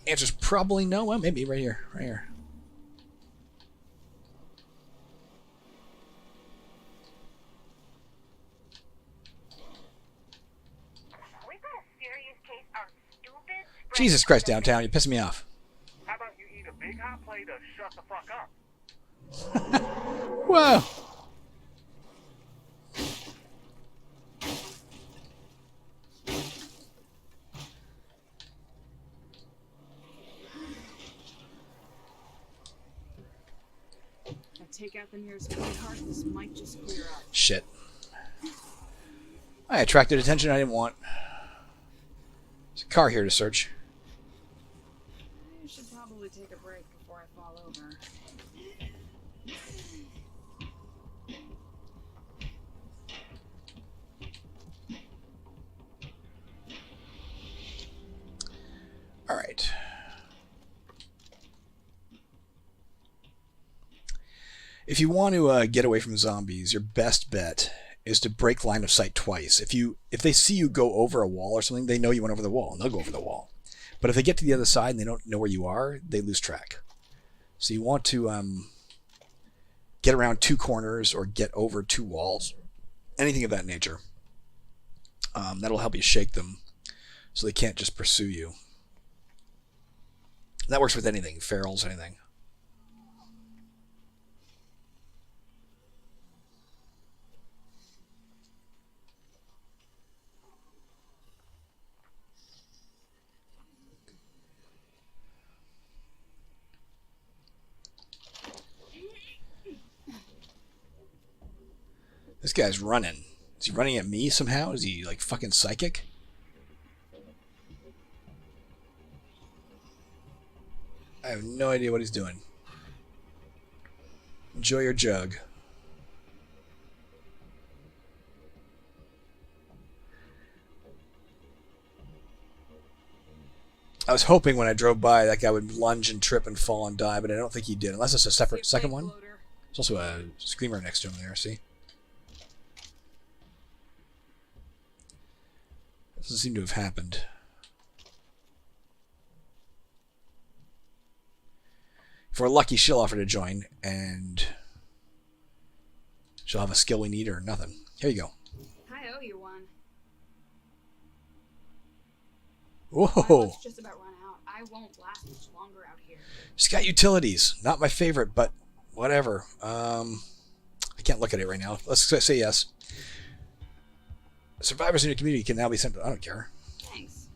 Answer's probably no. Well, maybe right here, right here. We've got a serious case of stupid. Jesus Christ, downtown, you're pissing me off. How about you eat a big hot plate of shut the fuck up? Whoa. Take out the nearest cart, this might just clear up. Shit. I attracted attention I didn't want. There's a car here to search. I should probably take a break before I fall over. All right. If you want to get away from zombies, your best bet is to break line of sight twice. If they see you go over a wall or something, they know you went over the wall, and they'll go over the wall. But if they get to the other side and they don't know where you are, they lose track. So you want to get around 2 corners or get over 2 walls, anything of that nature. That'll help you shake them so they can't just pursue you. That works with anything, ferals, anything. This guy's running. Is he running at me somehow? Is he like fucking psychic? I have no idea what he's doing. Enjoy your jug. I was hoping when I drove by that guy would lunge and trip and fall and die, but I don't think he did. Unless it's a separate second one. There's also a screamer next to him there, see? Doesn't seem to have happened. If we're lucky, she'll offer to join, and she'll have a skill we need or nothing. Here you go. I owe you one. Whoa! My luck's just about run out. I won't last much longer out here. She's got utilities. Not my favorite, but whatever. I can't look at it right now. Let's say yes. Survivors in your community can now be sent. I don't care. Thanks.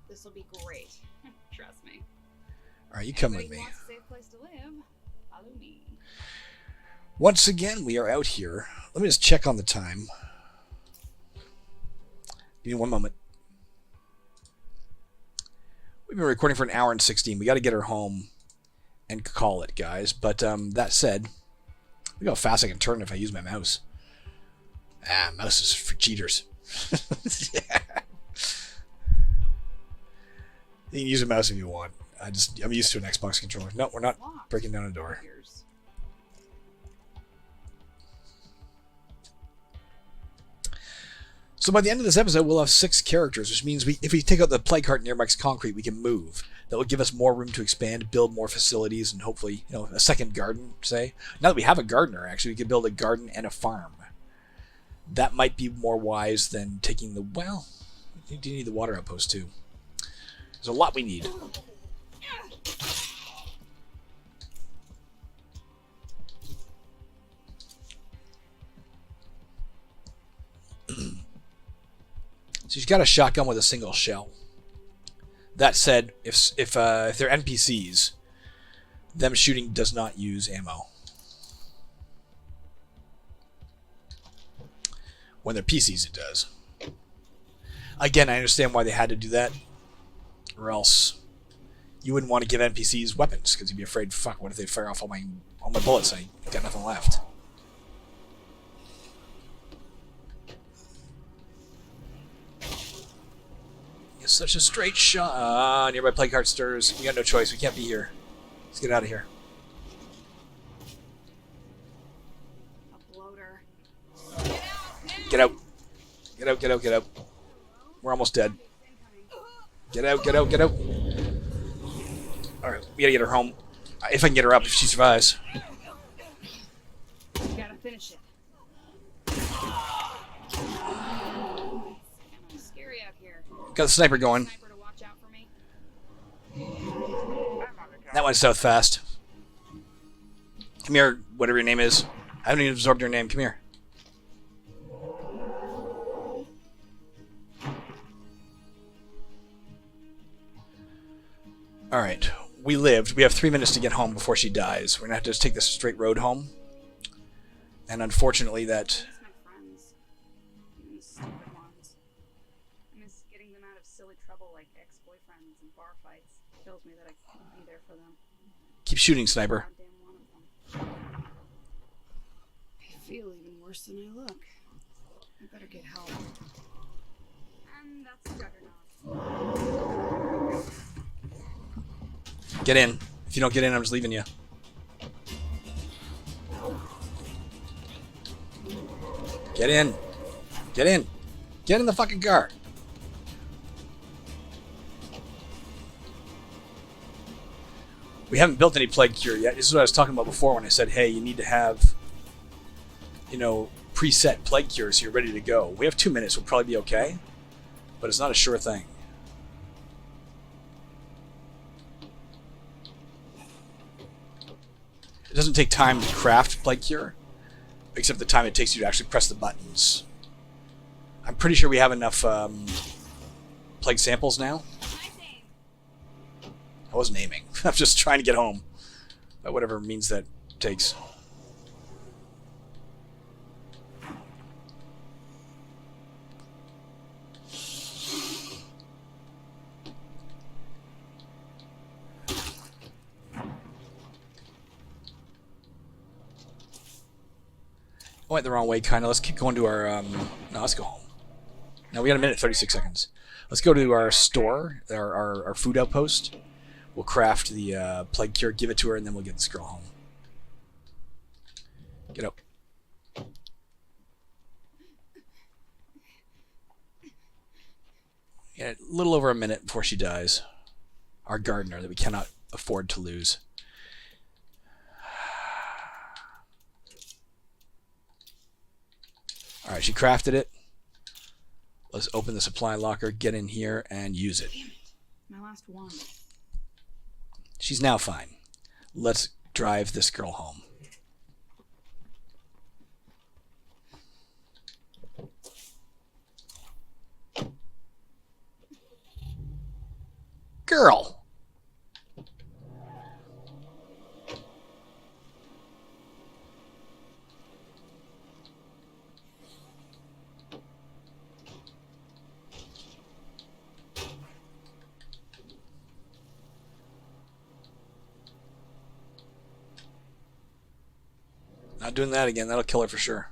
This will be great. Trust me. All right, you come with Anybody me. wants a safe place to live, follow me. Once again, we are out here. Let me just check on the time. Give me one moment. We've been recording for an hour and 16. We got to get her home and call it, guys. But that said, look how fast I can turn if I use my mouse. Mouse is for cheaters. Yeah. You can use a mouse if you want. I'm used to an Xbox controller. No, we're not breaking down a door. So by the end of this episode, we'll have 6 characters, which means if we take out the plague cart near Mike's concrete, we can move. That will give us more room to expand, build more facilities, and hopefully, a second garden, say. Now that we have a gardener, actually, we can build a garden and a farm. That might be more wise than taking the... Well, you do need the water outpost, too. There's a lot we need. So she's got a shotgun with a single shell. That said, if they're NPCs, them shooting does not use ammo. When they're PCs, it does. Again, I understand why they had to do that, or else you wouldn't want to give NPCs weapons because you'd be afraid, fuck, what if they fire off all my bullets and I got nothing left? It's such a straight shot. Nearby plague cart stirs. We got no choice. We can't be here. Let's get out of here. A bloater. Get out. Get out, get out, get out. We're almost dead. Get out, get out, get out. Alright, we gotta get her home. If I can get her up, if she survives. You gotta finish it. Scary out here. Got the sniper going. Sniper to watch out for me. That went south fast. Come here, whatever your name is. I haven't even absorbed your name. Come here. Alright, we lived. We have 3 minutes to get home before she dies. We're gonna have to just take this straight road home. And unfortunately that... I miss my friends. Even the stupid ones. I miss getting them out of silly trouble like ex-boyfriends and bar fights. It kills me that I can't be there for them. Keep shooting, sniper. Goddamn one of them. I feel even worse than I look. I better get help. And that's Juggernaut. Get in. If you don't get in, I'm just leaving you. Get in. Get in. Get in the fucking car. We haven't built any plague cure yet. This is what I was talking about before when I said, hey, you need to have, preset plague cures so you're ready to go. We have 2 minutes. We'll probably be okay. But it's not a sure thing. It doesn't take time to craft plague cure, except the time it takes you to actually press the buttons. I'm pretty sure we have enough plague samples now. I wasn't aiming. I'm just trying to get home. By whatever means that takes. I went the wrong way, kind of. Let's keep going to our... no, let's go home. Now, we got a minute 36 seconds. Let's go to our store, our food outpost. We'll craft the plague cure, give it to her, and then we'll get this girl home. Get up. Yeah, a little over a minute before she dies. Our gardener that we cannot afford to lose. Alright, she crafted it. Let's open the supply locker, get in here, and use it. Damn it. My last one. She's now fine. Let's drive this girl home. Girl! Not doing that again. That'll kill her for sure.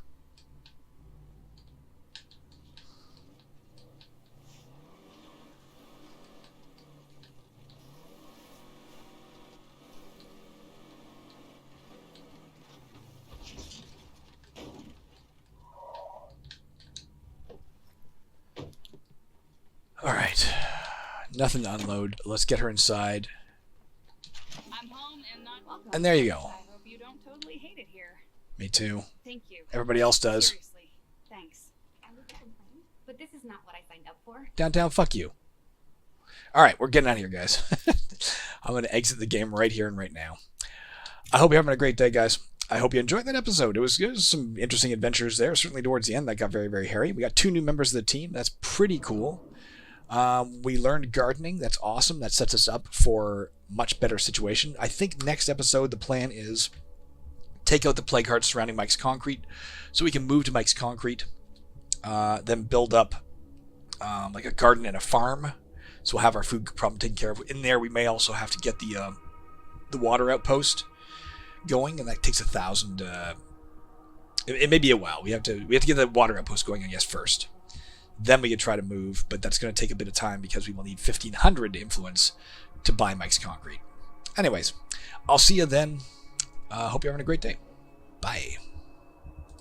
All right. Nothing to unload. Let's get her inside. I'm home and not welcome. And there you go. I hope you don't totally hate it here. Me too. Thank you. Everybody else does. Seriously. Thanks. But this is not what I signed up for. Downtown, fuck you. All right, we're getting out of here, guys. I'm going to exit the game right here and right now. I hope you're having a great day, guys. I hope you enjoyed that episode. It was some interesting adventures there. Certainly towards the end, that got very, very hairy. We got 2 new members of the team. That's pretty cool. We learned gardening. That's awesome. That sets us up for much better situation. I think next episode, the plan is take out the plague hearts surrounding Mike's Concrete so we can move to Mike's Concrete, then build up like a garden and a farm. So we'll have our food problem taken care of. In there, we may also have to get the water outpost going, and that takes 1,000. It may be a while. We have to get the water outpost going, I guess, first. Then we could try to move, but that's going to take a bit of time because we will need 1,500 influence to buy Mike's Concrete. Anyways, I'll see you then. Hope you're having a great day. Bye.